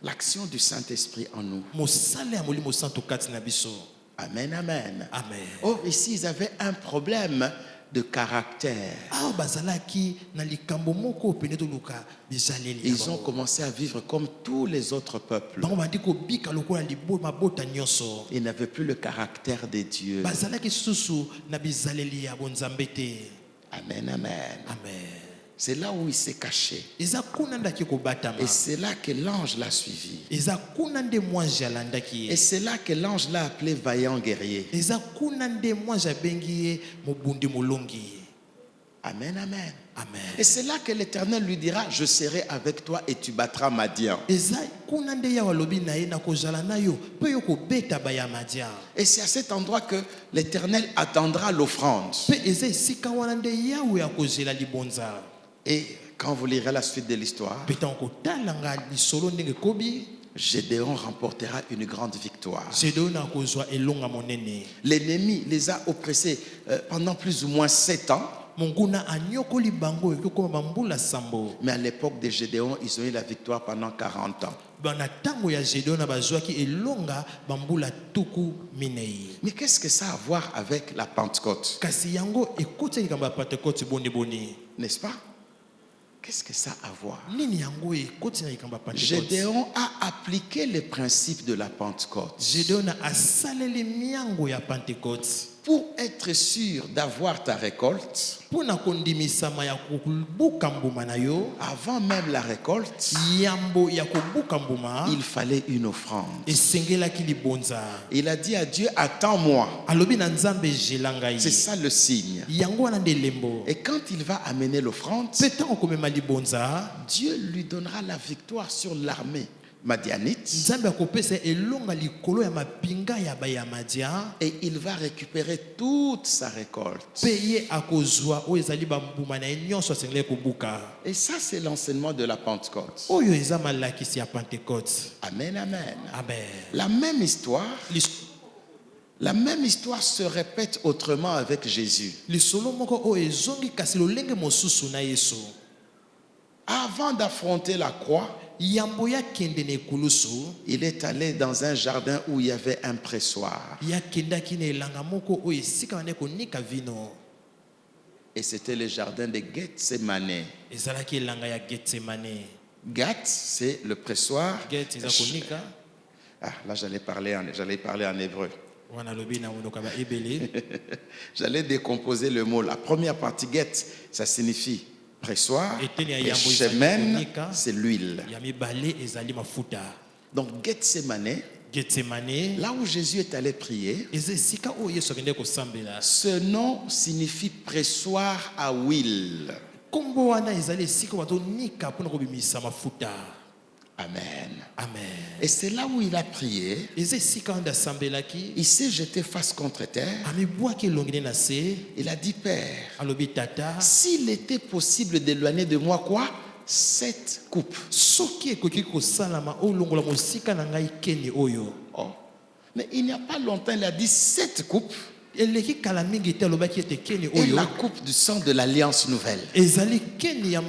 L'action du Saint-Esprit en nous. Mosala ya molimo santo kati na biso. Amen, amen. Amen. Or, ici, ils avaient un problème de caractère. Awa bazalaki na likambo moko pene toluka bizaleli. Ils ont commencé à vivre comme tous les autres peuples. bango bandi kobika lokola libo mabota nyonso. Ils n'avaient plus le caractère de Dieu. Bazalaki susu na bizaleli ya bonzambe te. Amen, amen. Amen. C'est là où il s'est caché. Eza kuna ndaki kobatama. Et c'est là que l'ange l'a suivi. Eza kuna nde mwanji alandaki Et ye. c'est là que l'ange l'a appelé vaillant guerrier. Eza kuna nde mwanji abengi ye mobundi molongi. Amen, amen. Amen. Et c'est là que l'Éternel lui dira, je serai avec toi et tu battras Madian. Eza kuna nde yawa lobi na ye na kozala na yo pe yo kobeta baya Madia. Et c'est à cet endroit que l'Éternel attendra l'offrande. Pe eza esika wana nde yawe akozela libonza. Et quand vous lirez la suite de l'histoire, Pe tango kotalanga lisolo ndenge kobi. Gédéon remportera une grande victoire. Gédéon akozwa elonga monene. L'ennemi les a oppressés pendant plus ou moins 7 ans. Monguna anyokoli bango ekokoma bambula sambo. Mais à l'époque de Gédéon, ils ont eu la victoire pendant 40 ans. Bana tango ya Gédéon bazwaki elonga bambula tuku minei. Mais qu'est-ce que ça a à voir avec la Pentecôte? Kasi yango ekoti likambo ya Pentecôte boni boni. N'est-ce pas? Qu'est-ce que ça a à voir? Nini yango ekoti na likambo ya Pentecôte. Gédéon a appliqué les principes de la Pentecôte. Gédéon a asaleli miango ya Pentecôte. pour être sûr d'avoir ta récolte, mpona kondimisama ya kobuka mbuma na yo, avant même la récolte, yambo ya kobuka mbuma il fallait une offrande. esengelaki libonza. Il a dit à Dieu, attends-moi. Alobi na nzambe ezela ngai. C'est ça le signe. Yango wana nde elembo. Et quand il va amener l'offrande, Mpe ntango okomema libonza, Dieu lui donnera la victoire sur l'armée madianite. nzambe akopesa elonga likolo ya mapinga ya bayamadia, Et il va récupérer toute sa récolte. mpe ye akozwa oyo ezali bambuma na ye nyonso asengelaki kobuka. Et ça, c'est l'enseignement de la Pentecôte. Oyo eza malakisi ya Pentecote. Amen, amen. Amen. La même histoire, Lis- la même histoire se répète autrement avec Jésus. lisolo moko oyo ezongi kasi lolenge mosusu na yesu. Avant d'affronter la croix, Yambo ya kende na ekulusu, il est allé dans un jardin où il y avait un pressoir. ya kendaki na elanga moko oyo esika bande konika vino. Et c'était le jardin de Gethsemane. Ezalaki elanga ya Getsemane. Gath, c'est le pressoir. Get eza konika. Ah, là, j'allais parler en hébreu. Wana lobi na monoko ya baebele. J'allais décomposer le mot. La première partie, Geth, ça signifie pressoir. Eteni ya Et yambo Shemen, konika. c'est l'huile. Ya mibale ezali mafuta. Donc, Gethsemane, Getsemane. là où Jésus est allé prier, Eza esika oyo yesu akende kosambela. ce nom signifie pressoir à huile. Kombo wana ezali esika bato nika mpona kobimisa mafuta. Amen. Amen. Et c'est là où il a prié. Eza esika wana asambelaki. Il s'est jeté face contre terre. Amibwaki elongi na se. Il a dit, Père, Alobi tata. s'il était possible d'éloigner de moi quoi? Cette coupe. Soki ekoki kosalama olongola mosika na ngai keni oyo. Oh. Mais il n'y a pas longtemps, il a dit cette coupe Eleki kala mingi te alobaki ete keni est oyo. la coupe du sang de l'alliance nouvelle. Ezali keni ya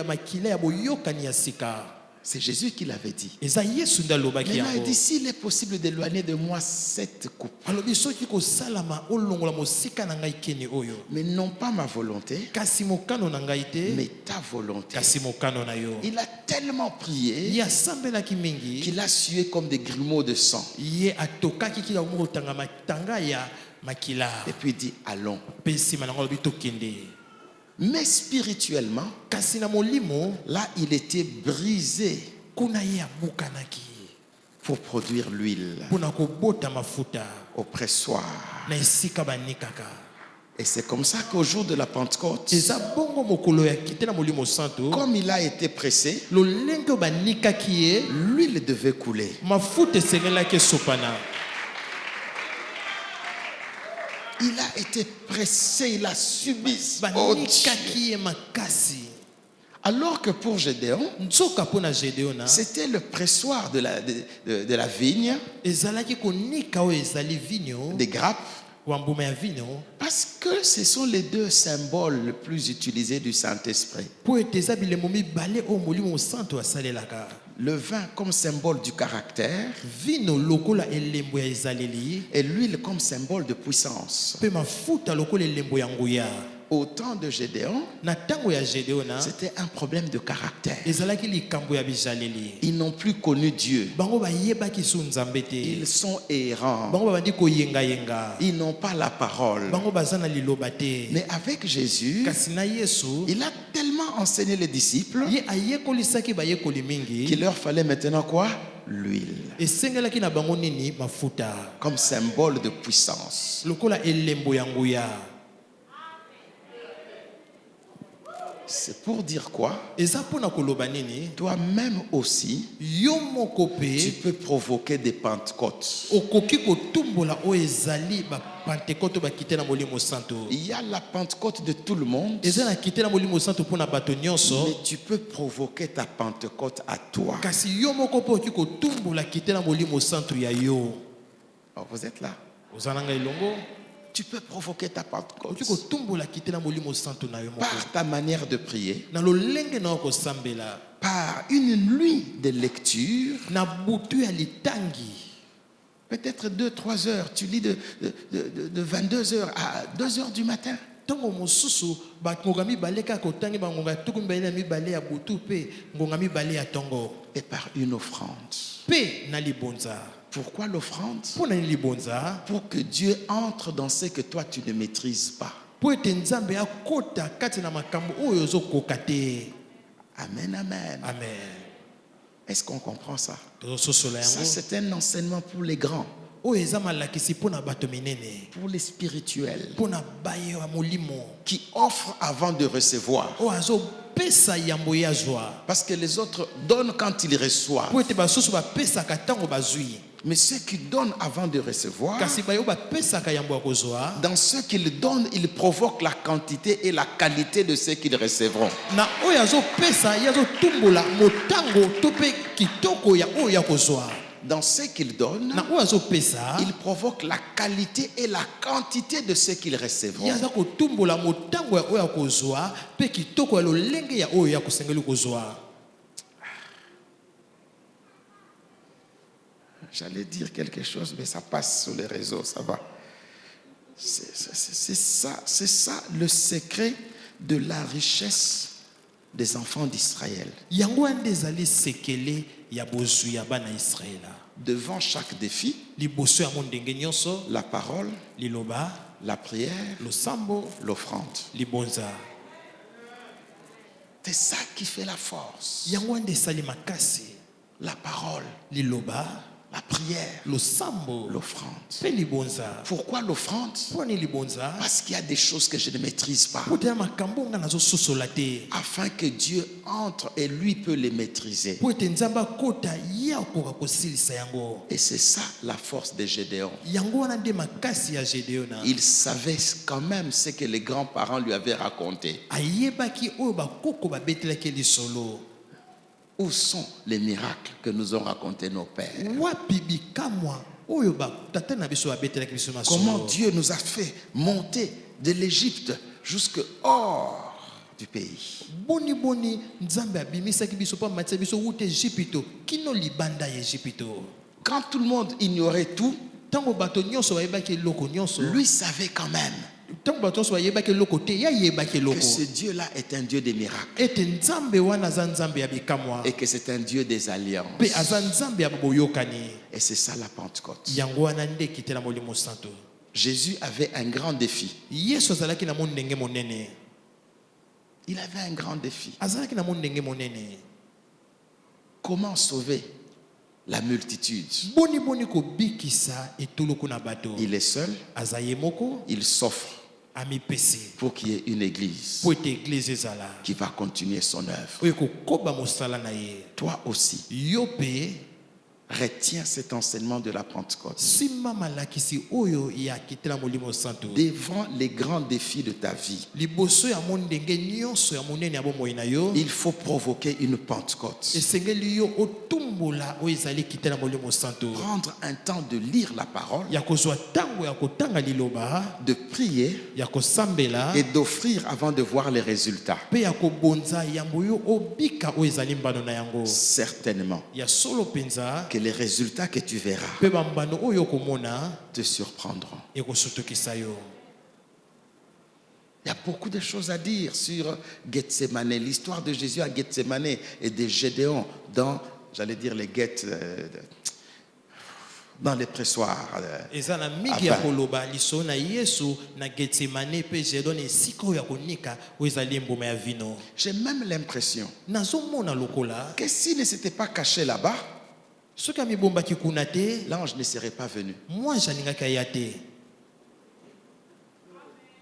makila ya boyokani ya sika. C'est Jésus qui l'avait dit. Eza yesu nde alobaki Maintenant, il yango. dit, s'il est possible d'éloigner de moi cette coupe, Alobi soki kosalama olongola mosika na ngai keni oyo. mais non pas ma volonté, Kasi mokano na ngai te. mais ta volonté. Kasi mokano na yo. Il a tellement prié Ye asambelaki mingi. qu'il a sué comme des grumeaux de sang. Ye atokaki kila moko tanga matanga ya makila. Et puis il dit, allons. Pe nsima na ngo alobi tokende. Mais spirituellement, Kasi na molimo là, il était brisé kuna ye abukanaki. pour produire l'huile Mpona kobota mafuta au pressoir. na esika banikaka. Et c'est comme ça qu'au jour de la Pentecôte, Eza bongo mokolo ya kite na molimo santo. comme il a été pressé, Lolenge oyo banikaki ye, l'huile devait couler. mafuta esengelaki esopana. Il a été pressé, il a subi. Oh Dieu. Banikaki ye makasi. Alors que pour Gédéon, Nzoka mpona Gédéona c'était le pressoir de la vigne, ezalaki konika oyo ezali vinyo des grappes, wa mbuma ya vinyo parce que ce sont les deux symboles les plus utilisés du Saint-Esprit. mpo ete eza bilemo mibale oyo molimo santo asalelaka. Le vin comme symbole du caractère Vino lokola elembo ya ezaleli et l'huile comme symbole de puissance. mpe mafuta lokola elembo ya nguya. Au temps de Gédéon, Na ntango ya Gédéona c'était un problème de caractère. ezalaki likambo ya bizaleli. Ils n'ont plus connu Dieu. Bango bayebaki su nzambe te. Ils sont errants. Bango babandi koyengayenga. Ils n'ont pas la parole. Bango baza na liloba te. Mais avec Jésus, Kasi na Yesu il a tellement enseigné les disciples ye ayekolisaki bayekoli mingi qu'il leur fallait maintenant quoi? L'huile. esengelaki na bango nini mafuta Comme symbole de puissance. lokola elembo ya nguya. C'est pour dire quoi? Eza mpona koloba nini Toi-même aussi, yo moko tu mpe peux provoquer des Pentecôtes. okoki kotumbola oyo ezali bapentekote oyo bakite na molimo santo. Il y a la Pentecôte de tout le monde, Eza na kite na molimo santo mpona bato nyonso. mais tu peux provoquer ta Pentecôte à toi. Kasi yo moko mpe okoki kotumbola kite na molimo santo ya yo. Oh, vous êtes là? Oza na ngai elongo Tu peux provoquer ta okoki Pentecôte kotumbola kite na molimo santo na yo moko par ta manière de prier, na lolenge na yo kosambela par une nuit de lecture. na butu ya litangi. Peut-être 2-3 heures. Tu lis de 22 heures à 2 heures du matin. ntango mosusu bangonga mibale kaka otangi bangonga tuku mibale na mibale ya butu mpe ngonga mibale ya ntongo et par une offrande. mpe na libonza. Pourquoi l'offrande? Mpo na nini libonza? Pour que Dieu entre dans ce que toi tu ne maîtrises pas. Mpo ete nzambe akota kati na makambo oyo ozokoka te. Amen, amen. Amen. Est-ce qu'on comprend ça? Tozososola Ça, yango c'est un enseignement pour les grands, oyo eza malakisi mpo na bato minene, pour les spirituels, mpo na baye ya molimo qui offrent avant de recevoir. oyo azopesa yambo ye azwa. Parce que les autres donnent quand ils reçoivent. Mpo ete basusu bapesaka ntango bazwi, Mais ceux qui donnent avant de recevoir, kasi baye oyo bapesaka yambo ya kozwa, dans ce qu'ils donnent, ils provoquent la quantité et la qualité de ce qu'ils recevront. na oyo azopesa ye azotumbola motango to mpe kitoko ya oyo ya kozwa. Dans ce qu'ils donnent, Na oyo azopesa ils provoquent la qualité et la quantité de ce qu'ils recevront. ye aza kotumbola motango ya oyo ya kozwa mpe kitoko ya lolenge ya oyo ya kosengeli kozwa. J'allais dire quelque chose, mais ça passe sur les réseaux, ça va. C'est ça le secret de la richesse des enfants d'Israël. Yango ande ezali sekele ya bozwi ya bana Israela. Devant chaque défi, Liboso ya mondenge nyonso, la parole, liloba, la prière, losambo, l'offrande. libonza. C'est ça qui fait la force. Yango ande esali makasi, La parole, liloba, la prière, losambo, l'offrande. mpe libonza. Pourquoi l'offrande? Poni libonza, Parce qu'il y a des choses que je ne maîtrise pas. po te ya makambo nga nazososola te. Afin que Dieu entre et lui peut les maîtriser. Po ete nzambe akota ye akoka kosilisa yango. Et c'est ça la force de Gédéon. Yango wana nde makasi ya Gédéona. Il savait quand même ce que les grands-parents lui avaient raconté. Ayebaki oyo bakoko babetelaki lisolo. Où sont les miracles que nous ont racontés nos pères? Wapi bikamwa oyo batata na biso babetelaki biso na Comment solo. Dieu nous a fait monter de l'Égypte jusque hors du pays. Boni nzambe abimisaki biso pa matisa biso wute Ejipito kino libanda ya Ejipito. Quand tout le monde ignorait tout, Tango bato nyonso bayebaki eloko nyonso, lui savait quand même tango bato nyonso bayebaki eloko te, ya yebaki que eloko. ce Dieu-là est un Dieu des miracles Ete nzambe wana aza nzambe ya bikamwa, et que c'est un Dieu des alliances. pe aza nzambe ya boyokani. Et c'est ça la Pentecôte. Yango wana nde kitela molimo santo. Jésus avait un grand défi. Yesu azalaki na mondenge monene. Il avait un grand défi. Azalaki na mondenge monene. Comment sauver la multitude? Boni ko bikisa etuluku na bato. Il est seul, Azaye moko il s'offre amipesi. pour qu'il y ait une église Po ete église ezala. qui va continuer son œuvre. Oyo kokoba mosala na ye. Toi aussi, Yo pe retiens cet enseignement de la Pentecôte. simba malakisi oyo ya kitela molimo santo. Devant les grands défis de ta vie, Liboso ya mondenge nyonso ya monene ya bomoi na yo. il faut provoquer une Pentecôte. Esengeli yo otumbola oyo ezali kitela molimo santo. Prendre un temps de lire la parole, Ya kozwa tango ya kotanga liloba, de prier ya kosambela, et d'offrir avant de voir les résultats. pe ya kobonza yambo yo obika oyo ezali mbano na yango. Certainement Ya solo penza, que les résultats que tu verras pe bambano oyo komona te surprendront. ekosutukisa yo. Il y a beaucoup de choses à dire sur Gethsemane, l'histoire de Jésus à Gethsemane et de Gédéon dans, j'allais dire, les guettes, dans les pressoirs. Eza na mingi ya Enfin, koloba liso na Yesu na Getsemane pe Gédéon esika oyo ya konika oyo ezali mbuma ya vino. j'ai même l'impression Nazomona lokola que s'il ne s'était pas caché là-bas, soki amibombaki kuna te, l'ange ne serait pas venu. moi jalingaki aya te.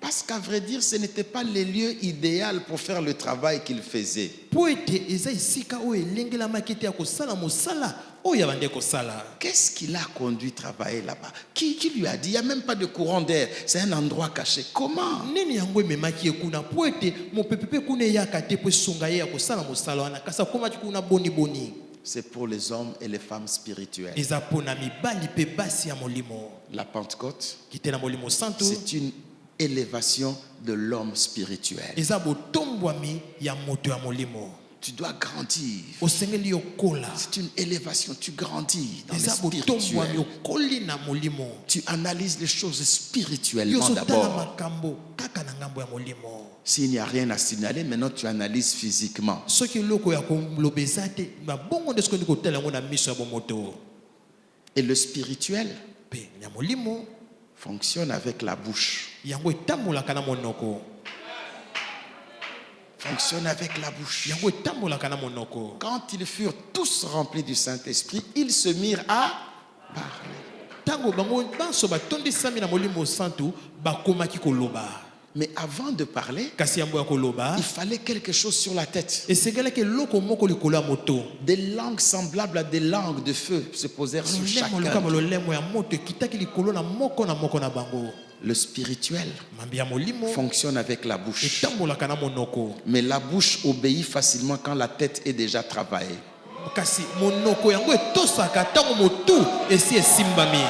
Parce qu'à vrai dire, ce n'était pas le lieu idéal pour faire le travail qu'il faisait. Po ete eza esika oyo elengelamaki te ya kosala mosala oyo abandi kosala. Qu'est-ce qui l'a conduit travailler là-bas? Qui lui a dit? Il n'y a même pas de courant d'air. C'est un endroit caché. Comment? Nini yango ememaki ye kuna po ete mopepe mpe kuna eyaka te po esunga ye ya kosala mosala wana kasi akomaki kuna boni. C'est pour les hommes et les femmes spirituels. Eza mpona mibali mpe basi ya molimo. La Pentecôte, Kitela molimo santo c'est une élévation de l'homme spirituel. eza botombwami ya moto ya molimo. Tu dois grandir. osengeli yokola C'est une élévation. Tu grandis dans le eza botombwami spirituel. okoli na molimo Tu analyses les choses yo spirituellement ozotala d'abord. makambo kaka na ngambo ya molimo. S'il n'y a rien à signaler, maintenant tu analyses physiquement. soki eloko ya koloba eza te babongo nde soki ndi kotala yango na miso ya bomoto. Et le spirituel mpe ya molimo fonctionne avec la bouche. yango etambolaka na monoko. Fonctionne avec la bouche. yango etambolaka na monoko. Quand ils furent tous remplis du Saint-Esprit, ils se mirent à parler. ntango bango banso batondisami na molimo santu bakomaki koloba. Mais avant de parler, kasi yambo ya koloba il fallait quelque chose sur la tête. esengelaki eloko moko likolo ya moto. Des langues semblables à des langues de feu se posèrent sur lolemo chacun. lokama lolemo ya moto ekitaki likolo na moko na bango. Le spirituel mambi ya molimo fonctionne avec la bouche. etambolaka na monoko. Mais la bouche obéit facilement quand la tête est déjà travaillée. kasi monoko yango etosaka ntango motu esi esimbami.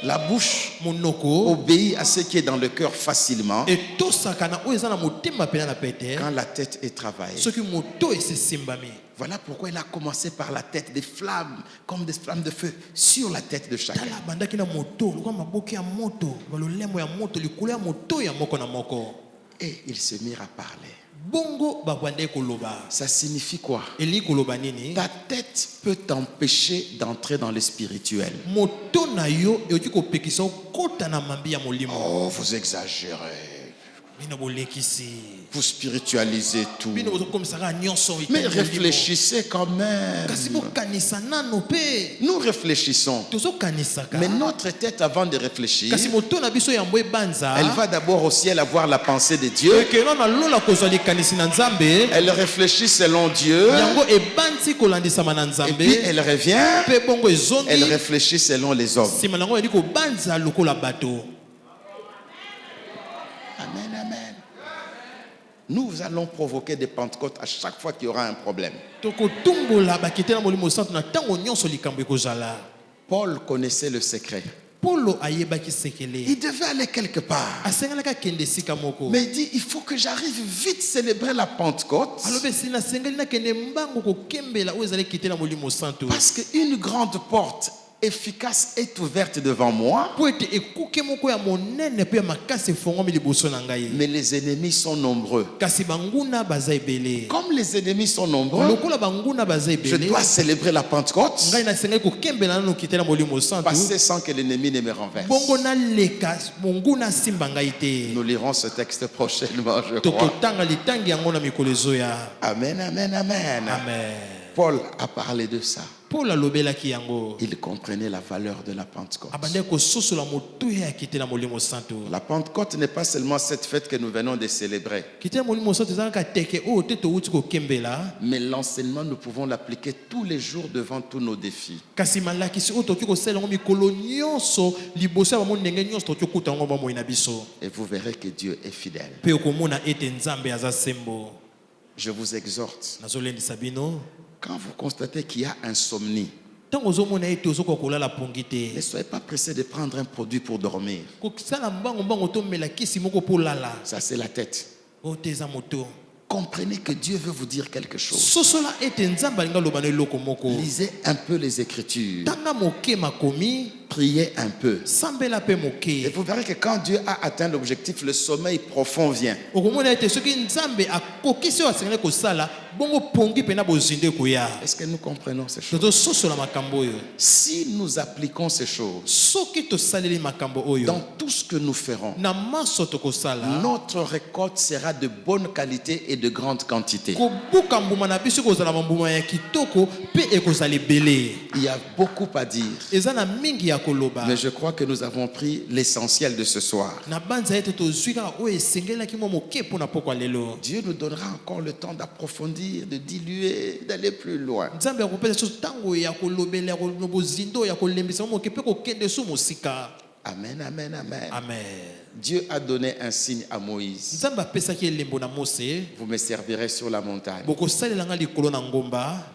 La bouche monoko obéit à ce qui est dans le cœur facilement etosaka na oyo eza na motema pena na pete quand la tête est travaillée. soki moto esi esimbami. Voilà pourquoi il a commencé par la tête, des flammes, comme des flammes de feu, sur la tête de chacun. tala bandaki na moto lokwa maboke ya moto balolemo ya moto likolo ya moto ya moko na moko. Et ils se mirent à parler. bongo babandaki koloba. Ça signifie quoi? eli koloba nini? Ta tête peut t'empêcher d'entrer dans le spirituel. moto na yo ekoki kopekisa okota na mambi ya molimo. Oh, vous exagérez. bino bolekisi Vous spiritualisez tout. bino bozokomisaka nyonso Mais etali molimo. réfléchissez quand même. kasi bokanisa nano mpe Nous réfléchissons. tozokanisaka. Mais notre tête, avant de réfléchir, kasi moto na biso yambo ebanza elle va d'abord au ciel avoir la pensée de Dieu. ekelo na lola kozwa likanisi na nzambe Elle réfléchit selon Dieu. yango ebanzi kolandisama na Et nzambe puis elle revient. mpe bongo Elle ezongi réfléchit selon les hommes. nsima nango yali kobanza lokola bato. Amen, amen. Nous allons provoquer des Pentecôtes à chaque fois qu'il y aura un problème. tokotumbola bakite na molimo santu na ntango nyonso likambo ekozala. Paul connaissait le secret. polo ayebaki Il sekele devait aller quelque part. asengelaki akende esika moko. Mais il dit, il faut que j'arrive vite célébrer la Pentecôte. alobi esi nasengeli nakende mbangu kokembela oyo ezali kite na molimo santu. Parce qu'une grande porte efficace est ouverte devant moi. po ete ekuke moko ya monene mpe ya makasi efongwami liboso na ngai. Mais les ennemis sont nombreux. kasi banguna baza ebele. Comme les ennemis sont nombreux, lokola banguna baza je ebele dois célébrer la Pentecôte. ngai nasengeli kokembela nano kite na molimo santu Passer sans que l'ennemi ne me renverse. bongo naleka monguna asimba ngai te. Nous lirons ce texte prochainement, je crois. tokotanga litangi yango na mikolo ezoya. Amen, amen, amen. amen. Paul a parlé de ça. paul alobelaki yango Il comprenait la valeur de la Pentecôte. abandaki kososola motuya ya kite na molimo santu. La Pentecôte n'est pas seulement cette fête que nous venons de célébrer, kite na molimo santu eza kaka teke oyo te towuti kokembela mais l'enseignement, nous pouvons l'appliquer tous les jours devant tous nos défis. kasi malakisi oyo tokoki kosalela yango mikolo nyonso liboso ya bamo ndenge nyonso tokoki kokuta yango bamoi na biso. Et vous verrez que Dieu est fidèle. mpe okomona ete nzambe aza sembo. Je vous exhorte, nazolendisa bino quand vous constatez qu'il y a insomnie, ntango ozomona ete ozokoka kolala pongi ne te soyez pas pressé de prendre un produit pour dormir. kosala mbango tomela kisi moko mpo olala Ça, c'est la tête. oyo te eza moto. Comprenez que Dieu veut vous dire quelque chose. sosola ete nzambe alingi aloba na eloko moko. Lisez un peu les Écritures. tanga moke makomi Priez un peu. sambela mpe Et moke. vous verrez que quand Dieu a atteint l'objectif, le sommeil profond vient. okomona ete soki nzambe akokisi oyo asengeli kosala bongo pongi mpe na bozindo ekoya. Est-ce que nous comprenons ces choses? tozososola makambo oyo. Si nous appliquons ces choses soki tosaleli makambo oyo dans tout ce que nous ferons, na maso tokosala notre récolte sera de bonne qualité et de grande quantité. kobuka mbuma na biso kozala bambuma ya kitoko mpe ekozala ebele. Il y a beaucoup à dire, eza na mingi ya koloba mais je crois que nous avons pris l'essentiel de ce soir. na banza ete tozwi kaka oyo esengelaki mwa moke mpona pokwa lelo. Dieu nous donnera encore le temps d'approfondir, de diluer, d'aller plus loin. nzambe akopesa so ntango ya kolobela ya kolona bozindo ya kolembisa moke mpe kokende so mosika. Amen, amen, amen. amen. Dieu a donné un signe à Moïse. nzambe apesaki elembo na mose Vous me servirez sur la montagne. bokosalela nga likolo na ngomba.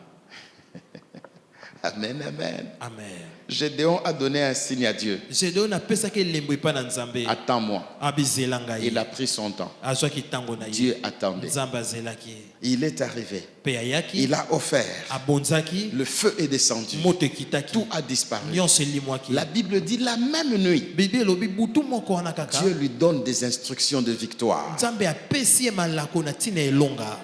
Amen, amen. Amen. Gédéon a donné un signe à Dieu. Gédéon apesa ke lembo epa na Nzambe. Attends-moi. Abizela ngai. Il a pris son temps. Azwaki tango na ye. Dieu attendait. Nzambe azelaki. Il est arrivé. Pe ayaki. Il a offert. Abonzaki. Le feu est descendu. Moto ekitaki. Tout a disparu. Nyonso elimwaki. La Bible dit la même nuit, Bible elobi butu moko wana kaka. Dieu lui donne des instructions de victoire. Nzambe apesi ye malako na ntina elonga.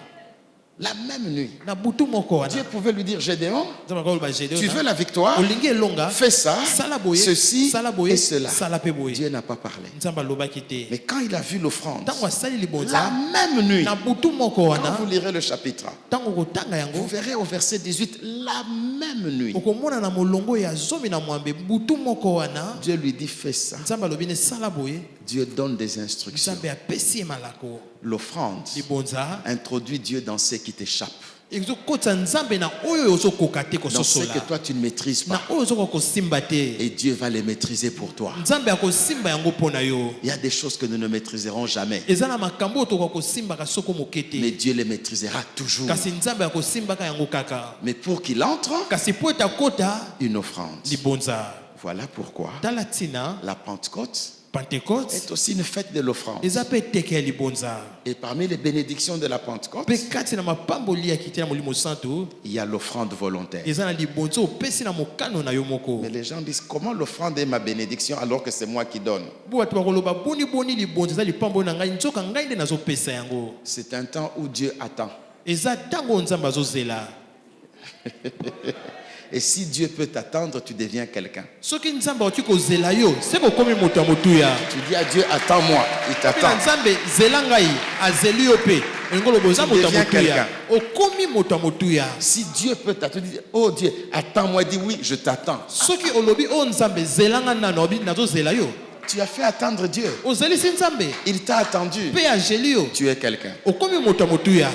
La même nuit. Na butu moko wana. Dieu pouvait lui dire, Gédéon, Nzambe akoloba Gédéon. tu veux la victoire? Olingi elonga. Fais ça, Sala boye. ceci Sala boye. et cela. Sala pe boye. Dieu n'a pas parlé. Nzambe alobaki te. Mais quand il a vu l'offrande, Tango asali libonza. la même nuit, Na butu moko quand wana. vous lirez le chapitre, Tango kotanga vous yango. verrez au verset 18, la même nuit, Okomona na molongo ya zomi na mwambe butu moko wana. Dieu lui dit, fais ça. Nzambe alobi ne sala boye. Dieu donne des instructions. Nzambe apesi ye malako. L'offrande Libonza. introduit Dieu dans ce qui t'échappe, Ezokota Nzambe na oyo ozokoka te dans ce kososola. que toi tu ne maîtrises Na pas. oyo ozokoka kosimba te. Et Dieu va les maîtriser pour toi. Nzambe akosimba yango pona yo. Il y a des choses que nous ne maîtriserons jamais, Eza na makambo oyo tokoka kosimbaka soko moke te. mais Dieu les maîtrisera toujours. Kasi Nzambe akosimbaka yango kaka. Mais pour qu'il entre, Kasi po etakota une offrande. libonza. Voilà pourquoi Tala tina la Pentecôte Pentecôte est aussi une fête de l'offrande. eza pe teke ya libonza. Et parmi les bénédictions de la Pentecôte, Pe kati na mapamboli ya kiti na molimo santo il y a l'offrande volontaire. eza na libonza opesi na mokano na yo moko. Mais les gens disent, comment l'offrande est ma bénédiction alors que c'est moi qui donne? Bo bato bakoloba boni boni libonza eza lipamboli na ngai nzoka ngai nde nazopesa yango. C'est un temps où Dieu attend. Eza tango Nzambe azozela. Et si Dieu peut t'attendre, tu deviens quelqu'un. Soki Nzambe akoki kozela yo se kokomi moto ya motuya. Tu dis à Dieu, attends-moi, il Pe t'attend. na Nzambe zela ngai azeli yo pe. Ngolobo za moto ya deviens motuya. quelqu'un. Okomi moto ya motuya. Si Dieu peut t'attendre, tu dis, oh Dieu, attends-moi, dis oui, je t'attends. Soki olobi o Nzambe zela nga nano obi nazozela yo. Tu as fait attendre Dieu. Ozelisi Nzambe Il t'a attendu. pe azeli yo. Tu es quelqu'un. Okomi moto ya motuya.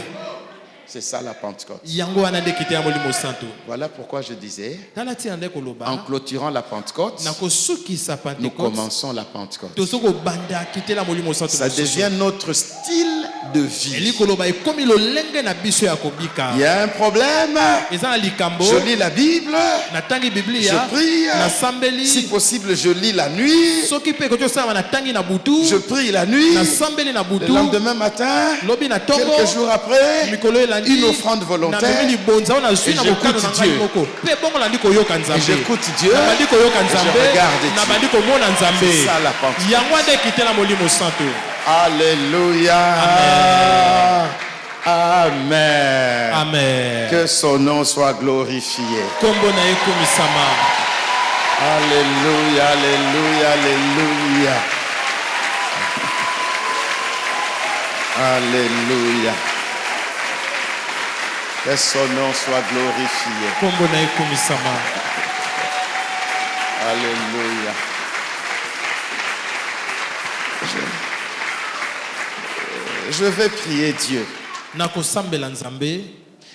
C'est ça la Pentecôte. Yango wana nde kiti ya molimo santo. Voilà pourquoi je disais, Tala tina nde en koloba. clôturant la Pentecôte, Na kosukisa nous Pentecôte. commençons la Pentecôte. Tozoko banda kiti la molimo santo. Ça devient notre style de vie. Eli koloba ekomi lolenge na biso ya kobika. Il y a un problème. Eza na likambo. Je lis la Bible. Natangi Biblia. Je prie. Na sambeli. Si possible, je lis la nuit. Soki pe koto sama na tangi na butu. Je prie la nuit. Na sambeli na Le butu. lendemain matin, Lobi na tongo. quelques jours après, Mikolo elandi. une offrande Na volontaire. memi libonza ona zwi Et na bokano j'écoute na ngai Dieu. moko. Pe bongo landi koyoka Et Nzambe. j'écoute Dieu. Na bandi koyoka Et Nzambe. je regarde Na Dieu. bandi komona Nzambe. C'est ça la Pentecôte. Yango nde kitela molimo santo. Alléluia. Amen. Amen. Que son nom soit glorifié. Kombo na ye komisama. Alléluia, alléluia, alléluia. Alléluia. Que son nom soit glorifié. Kombo na ye komisama. Alléluia. Je vais prier Dieu. Na kosambela Nzambe.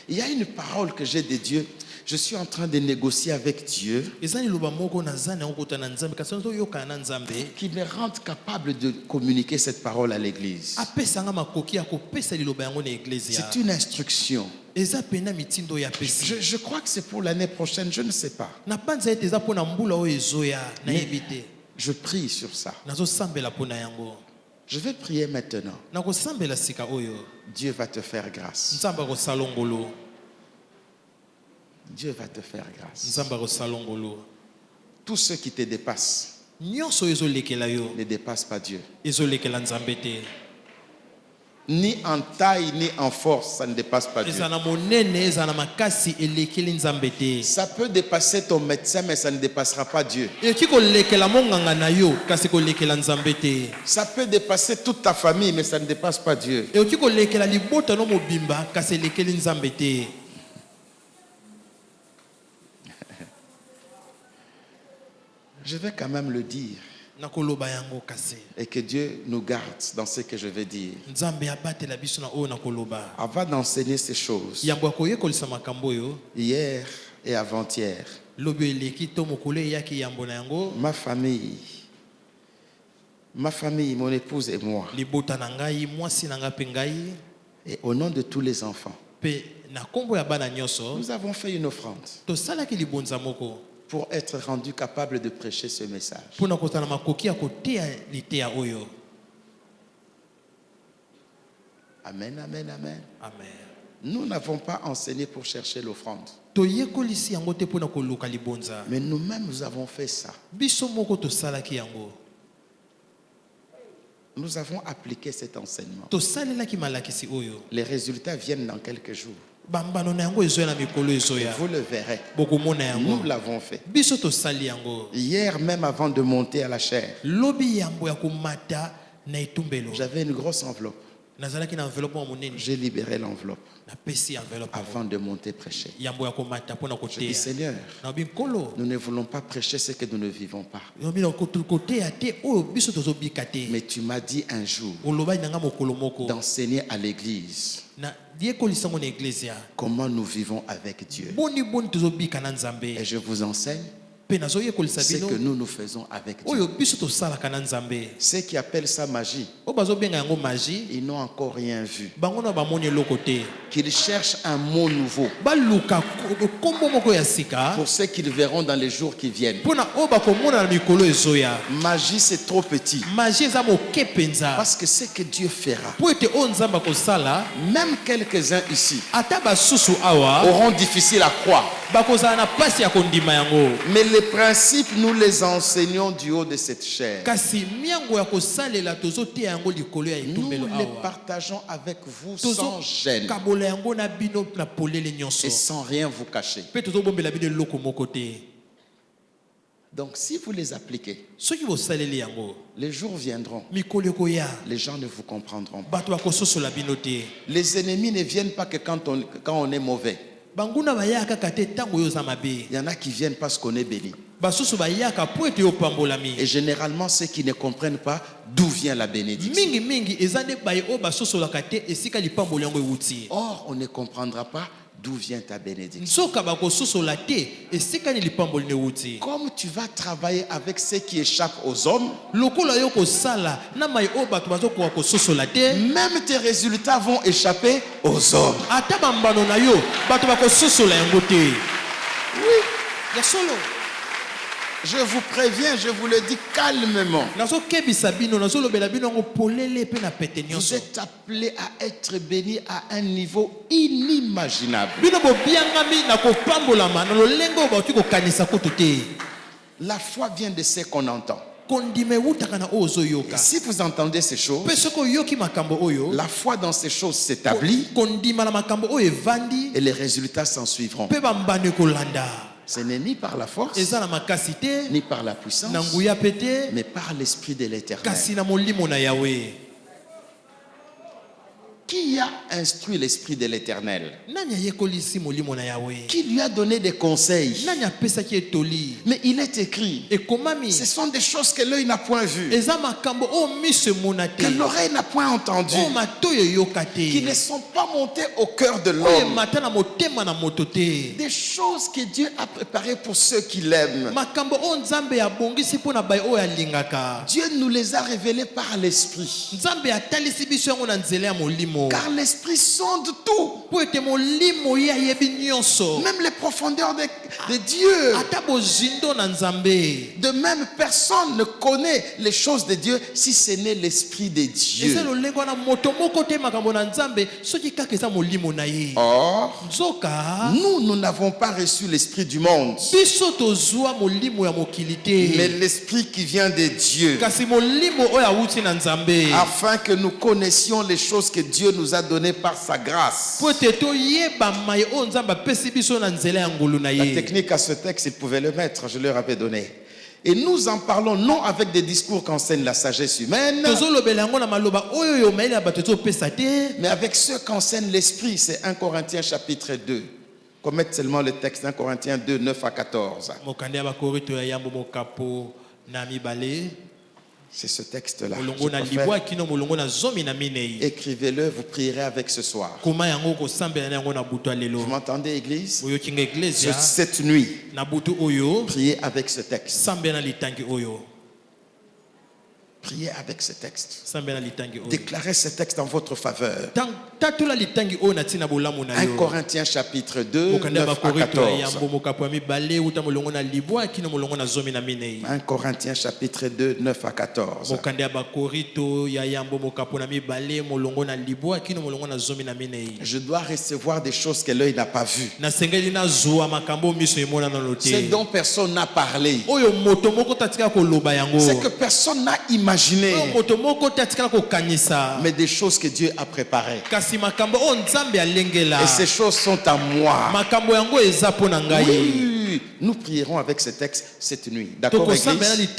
Il y a une parole que j'ai de Dieu. Je suis en train de négocier avec Dieu Eza liloba moko na zana yango kota na Nzambe kasi nzo yoka na Nzambe. qui me rende capable de communiquer cette parole à l'église. Apesanga makoki ya kopesa liloba yango na eglise. C'est une instruction. Eza pena mitindo ya pesi. Je crois que c'est pour l'année prochaine, je ne sais pas. Na panza ete eza pona mbula oyo ezoya na yebite. Je prie sur ça. Nazo sambela pona yango. Je vais prier maintenant. Na kosambela sika oyo. Dieu va te faire grâce. Nzamba ko salongolo. Dieu va te faire grâce. Nzamba ko salongolo. Tout ce qui te dépasse Nyonso ezolekela yo. ne dépasse pas Dieu. Ezolekela Nzambe te. Ni en taille, ni en force, ça ne dépasse pas Dieu. Eza na monene eza na makasi elekeli Nzambe te. Ça peut dépasser ton médecin, mais ça ne dépassera pas Dieu. Eki kolekela monganga na yo kasi kolekela Nzambe te. Ça peut dépasser toute ta famille, mais ça ne dépasse pas Dieu. Eki kolekela libota no mobimba kasi elekeli Nzambe te. Je vais quand même le dire. Nakoloba yango kasi. Et que Dieu nous garde dans ce que je vais dire. Nzambe abatela biso na oyo nakoloba. Avant d'enseigner ces choses, Yango akoyekolisa makambo oyo. hier et avant-hier, Lobi eleki to mokolo eyaki yambo na yango. ma famille, mon épouse et moi, Libota na ngai mwasi na ngai pe ngai et au nom de tous les enfants, pe na kombo ya bana nyonso nous avons fait une offrande tosalaki libonza moko pour être rendu capable de prêcher ce message. mpona kozala makoki ya koteya liteya oyo. Amen, amen, amen. Amen. Nous n'avons pas enseigné pour chercher l'offrande. toyekolisi yango te mpona koluka libonza, Mais nous-mêmes, nous avons fait ça. biso moko tosalaki yango, Nous avons appliqué cet enseignement. tosalelaki malakisi oyo. Les résultats viennent dans quelques jours. bambano na yango ezoya na mikolo ezoya, Vous le verrez. bokomona yango. Nous l'avons fait. Biso tosali yango Hier même avant de monter à la chaire, lobi yambo ya komata na etumbelo. j'avais une grosse enveloppe. Nazalaki na enveloppe ya monene, J'ai libéré l'enveloppe napesi enveloppe avant de monter prêcher. yambo ya komata mpona Je dis, koteya. Seigneur, Na binkolo nous ne voulons pas prêcher ce que nous ne vivons pas. yomina koteya te oyo biso tozobika te. Mais tu m'as dit un jour olobaki nanga mokolo moko d'enseigner à l'église na yekolisa ngo na eglise comment nous vivons avec Dieu. boni boni tozobika na nzambe, Et je vous enseigne mpe nazoyekolisa ce bino que nous faisons avec Dieu. oyo biso tosalaka na nzambe. Ceux qui appellent ça magie, oyo bazobenga yango magie, ils n'ont encore rien vu. bango na bamoni eloko te. Qu'ils cherchent un mot nouveau baluka kombo moko ya sika pour ceux qu'ils verront dans les jours qui viennent. mpona oyo bakomona na mikolo ezoya. Magie, c'est trop petit. magie eza moke mpenza, Parce que ce que Dieu fera, mpo ete oyo nzambe akosala même quelques-uns ici ata basusu awa auront difficile à croire. bakozala na pasi ya kondima yango. Mais les principes, nous les enseignons du haut de cette chair. kasi miango ya kosalela tozoteya yango likolo ya Nous etumbelo les awa, partageons avec vous sans gêne tozokabola yango na bino na polele nyonso, et sans rien vous cacher. mpe tozobombela bino eloko moko te. Donc si vous les appliquez, soki bosaleli yango les jours viendront, mikolo ekoya les gens ne vous comprendront pas. bato bakososola bino te. Les ennemis ne viennent pas que quand on est mauvais. banguna bayaka kaka te ntango oyo oza mabe, Il y en a qui viennent parce qu'on est béni. basusu bayaka po ete opambolami. Et généralement, ceux qui ne comprennent pas d'où vient la bénédiction. mingi eza nde baye oyo basosolaka te esika lipamboli yango ewuti. Or, on ne comprendra pas d'où vient ta bénédiction. nzoka bakososola te esika ni lipamboli ewuti. Comme tu vas travailler avec ceux qui échappent aux hommes, lokola yo kosala na mai oyo bato bazokoka kososola te, même tes résultats vont échapper aux hommes. ata bambano na yo bato bakososola yango te. Oui, ya solo je vous préviens, je vous le dis calmement. nazokebisa bino, nazolobela bino yango polele mpe na pete Vous nyonso. êtes appelés à être bénis à un niveau inimaginable. bino bobiangami na kopambolama na lolenge oyo bauti kokanisa kutu te. La foi vient de ce qu'on entend. kondima ewutaka na oyo ozoyoka. Si vous entendez ces choses, mpe soki oyoki makambo oyo, la foi dans ces choses s'établit kondima na makambo oyo evandi, et les résultats s'en suivront. mpe bambano ekolanda. Ce n'est ni par la force, eza na makasi te, ni par la puissance, na nguya mpe te, mais par l'Esprit de l'Éternel. kasi na molimo na yawe. Qui a instruit l'Esprit de l'Éternel? nani ayekolisi molimo na yawe? Qui lui a donné des conseils? nani apesaki etoli? Mais il est écrit, ekomami ce sont des choses que l'œil n'a point vues, eza makambo oyo miso emona te, que l'oreille n'a point entendues, oyo matoyi eyoka qui ne te, sont pas montées au cœur de oyo l'homme. emata na motema na moto te. Des choses que Dieu a préparées pour ceux qui l'aiment. makambo oyo nzambe abongisi mpo na baye oyo alingaka. Dieu nous les a révélées par l'Esprit. nzambe atalisi biso yango na nzela ya molimo, Car l'Esprit sonde tout, mpo ete molimo ye ayebi nyonso, même les profondeurs de Dieu. ata bozindo na nzambe. De même, personne ne connaît les choses de Dieu si ce n'est l'Esprit de eza Dieu. lolenge wana moto moko te makambo na nzambe soki kaka eza molimo na ye. Or, nzoka nous n'avons pas reçu l'Esprit du monde, biso tozwa molimo ya mokili mais te, l'Esprit qui vient de Dieu, kasi molimo oyo awuti na nzambe, afin que nous connaissions les choses que Dieu nous a données par sa grâce. po ete toyeba mai oyo nzambe apesi biso na nzela ya ngolu na La ye. technique à ce texte, ils pouvaient le mettre, je leur avais donné. Et nous en parlons non avec des discours qu'enseigne la sagesse humaine, tozolobela yango na maloba oyo yo mayele ya bato ezopesa te, mais avec ceux qu'enseigne l'Esprit. C'est 1 Corinthiens chapitre 2. Qu'on mette seulement le texte 1 Corinthiens 2, 9 à 14. mokanda ya bakorito ya yambo mokapo na mibale, C'est ce texte-là. molongo na Je préfère- libwa kino molongo na zomi na minei. Écrivez-le, vous prierez avec ce soir. koma yango kosambela na yango na butu ya Vous lelo. m'entendez, Église? oyoki nga eglise Cette nuit, na butu oyo priez avec ce texte. sambela na litangi oyo. Priez avec ce texte. Sambela litangi oyo. Déclarez ce texte en votre faveur. Tatula litangi oyo natina bolamu na 1 yo. Corinthiens chapitre 2, Mokanda 9 à bakorito 14. yambo mokapo mi bale uta molongo na libwa kino molongo na zomi na minei. 1 Corinthiens chapitre 2, 9 à 14. Mokanda bakorito ya yambo mokapo na mi bale molongo na libwa kino molongo na zomi na minei. Je dois recevoir des choses que l'œil n'a pas vues. Na sengeli na zuwa makambo miso emona na lote. C'est dont personne n'a parlé. Oyo moto moko tatika ko loba yango. C'est que personne n'a imaginé. Oyo moto moko tatika ko kanisa. Mais des choses que Dieu a préparées. Kasi makambo o nzambe alengela. Et ces choses sont à moi. Makambo yango eza pona ngai. Oui, nous prierons avec ce texte cette nuit. D'accord, Église?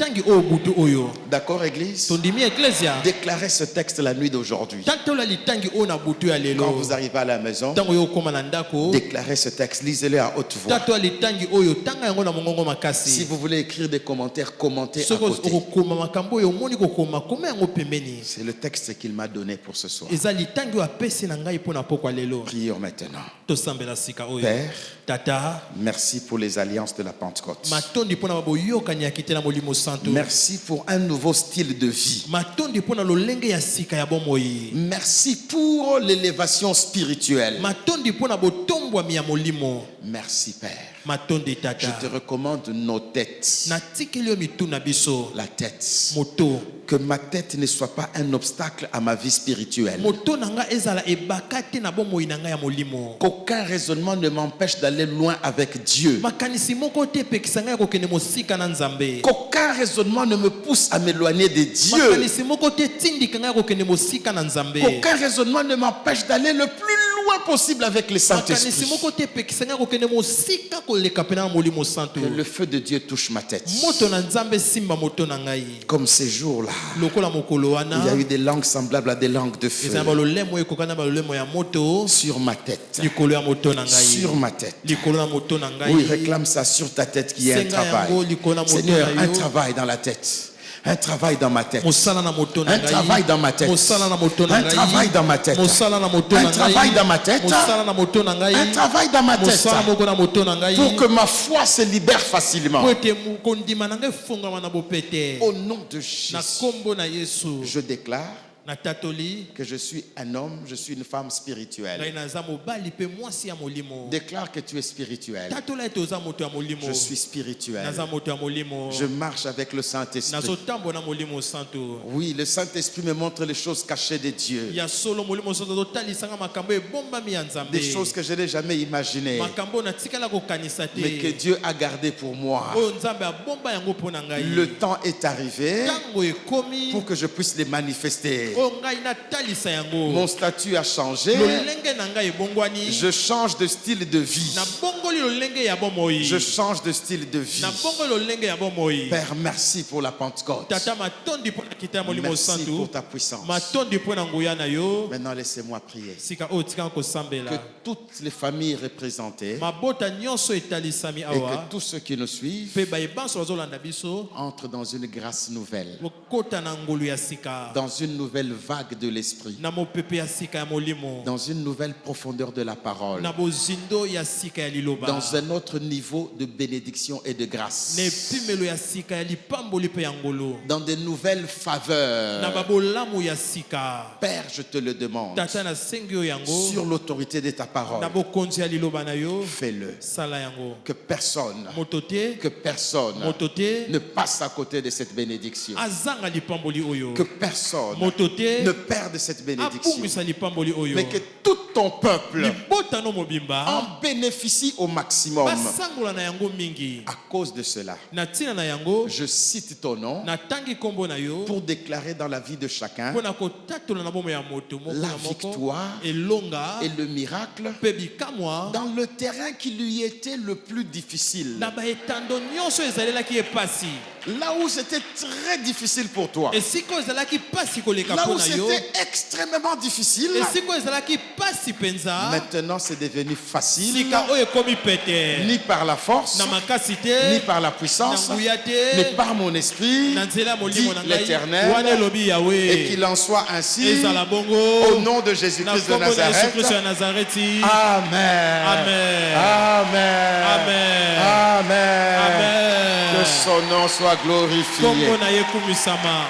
D'accord, Église? Tondimi Ecclesia. Déclarez ce texte la nuit d'aujourd'hui. Tatola litangi o na butu ya lelo. Quand vous arrivez à la maison, Tango yo koma na ndako. déclarez ce texte, lisez-le à haute voix. Tatola litangi oyo tanga yango na mongongo makasi. Si vous voulez écrire des commentaires, commentez à Soko côté. okoma makambo yo moni ko koma koma yango pembeni. C'est le texte qu'il m'a donné pour ce soir. Eza litangi wa pesi na ngai pona pokwa lelo. Prions maintenant. To sambela sika oyo. Père, Tata, merci pour les alliances de la Pentecôte. matondi pona baboyoka nya kitela molimo santo. Merci pour un nouveau style de vie. Matondi pona lolenge ya sika ya bomoi. Merci pour l'élévation spirituelle. Matondi pona botombwa mi ya molimo. Merci Père. Matondi Je tata. te recommande nos têtes. Na tikeli yo mituna biso. La tête. Moto. Que ma tête ne soit pas un obstacle à ma vie spirituelle. Moto nanga ezala ebakate na bomoi nanga ya molimo. Qu'aucun raisonnement ne m'empêche d'aller loin avec Dieu. Makanisi moko te pekisanga ya kokende mosika na nzambe. Qu'aucun raisonnement ne me pousse à m'éloigner de Dieu. Makanisi moko te tindikanga ya kokende mosika na nzambe. Qu'aucun raisonnement ne m'empêche d'aller le plus loin possible avec le Saint-Esprit. Makanisi moko te pekisanga ya kokende mosika koleka pena na molimo santo. Que le feu de Dieu touche ma tête. Moto na nzambe simba moto na ngai. Comme ces jours-là, Lokola mokolo wana. il y a eu des langues semblables à des langues de feu Ezala balolemo ekokana balolemo ya moto. sur ma tête. Likolo ya moto na ngai. Sur ma tête. Likolo na moto na ngai. Oui, réclame ça sur ta tête qui est un Senga yango travail. likolo na moto Seigneur, na un yo. travail dans la tête. Un travail dans ma tête. Mosala na moto na Un ngai. travail dans ma tête. Mosala na moto na Un ngai. travail dans ma tête. Mosala na moto na Un ngai. travail dans ma tête. Mosala na moto na ngai. Un travail dans ma tête. Mosala moko na moto na ngai. Pour que ma foi se libère facilement. Po ete kondima na ngai fungama na bopete. Au nom de Na Jésus, kombo na Yesu. je déclare Na tatoli. que je suis un homme, je suis une femme Ngai spirituelle. naza mobali pe mwasi ya molimo. Déclare que tu es spirituel. Tatola ete oza moto ya molimo. Je suis spirituel. Naza moto ya molimo. Je marche avec le Saint-Esprit. Nazotambo na molimo santo. Oui, le Saint-Esprit me montre les choses cachées de Dieu. Ya solo molimo santo totalisanga makambo ebombami ya nzambe. Des choses que je n'ai jamais imaginées, Makambo na tikala kokanisa te. mais que Dieu a gardées pour moi. Oyo nzambe abomba yango mpo na ngai. Le temps est arrivé Tango ekomi. pour que je puisse les manifester. Oyo ngai natalisa yango. Mon statut a changé. Lolenge na ngai ebongwani. Je change de style de vie. Na bongoli lolenge ya bomoi. Je change de style de vie. Na bongoli lolenge ya bomoi. Père, merci pour la Pentecôte. Tata matondi mpo na kita ya molimo Merci santu. pour ta puissance. Matondi mpo na nguya na yo. Maintenant, laissez-moi prier. Sika oyo tikanga Que kosambela. toutes les familles représentées Mabota nyonso etalisami et awa. que tous ceux qui nous suivent Pe bayebanso bazolanda biso. entrent dans une grâce nouvelle, Bokota na ngolu ya sika. dans une nouvelle vague de l'esprit, Na mopepe ya sika ya molimo. dans une nouvelle profondeur de la parole, Na bozindo ya sika ya liloba. dans un autre niveau de bénédiction et de grâce, Na epimelo ya sika ya lipamboli mpe ya ngolo. dans de nouvelles Na faveurs. babolamu ya sika. Père, je te le demande, Tata na sengi yo yango. sur l'autorité de ta parole, Na bokonzi ya liloba na yo. fais-le. Sala yango. Que personne Moto te. ne passe à côté de cette bénédiction. Azanga lipamboli oyo. Que personne Moto te. ne perde cette bénédiction. Abungisa lipamboli oyo. Mais que tout ton peuple Libota no mobimba. en bénéficie au maximum. Basangola na yango mingi. À cause de cela, Na tina na yango. je cite ton nom Na tangi kombo na yo. pour déclarer dans la vie de chacun Pona kotatola na bomo ya moto moko la na moko. victoire Elonga. et le miracle Pe bikamwa. dans le terrain qui lui était le plus difficile. Na baetando nyonso ezalelaki epasi. Là où c'était très difficile pour toi. Esiko ezalaki pasi koleka Là où mpona yo. c'était extrêmement difficile. Esiko ezalaki pasi penza. Maintenant, c'est devenu facile. Sika oyo ekomi pete. Ni par la force, Na makasi te. ni par la puissance, Na nguya te. mais par mon esprit, Na nzela dit molimo na ngai. l'Éternel, Wana elobi et Yahweh. qu'il en soit ainsi Ezala bongo. au nom de Na Jésus-Christ de kombo na Yesu Nazareth. Kristo ya Nazareti. Amen. Amen. Amen. Amen. Amen. Amen. Que son nom soit glorifié. Kombo na ye kumisama.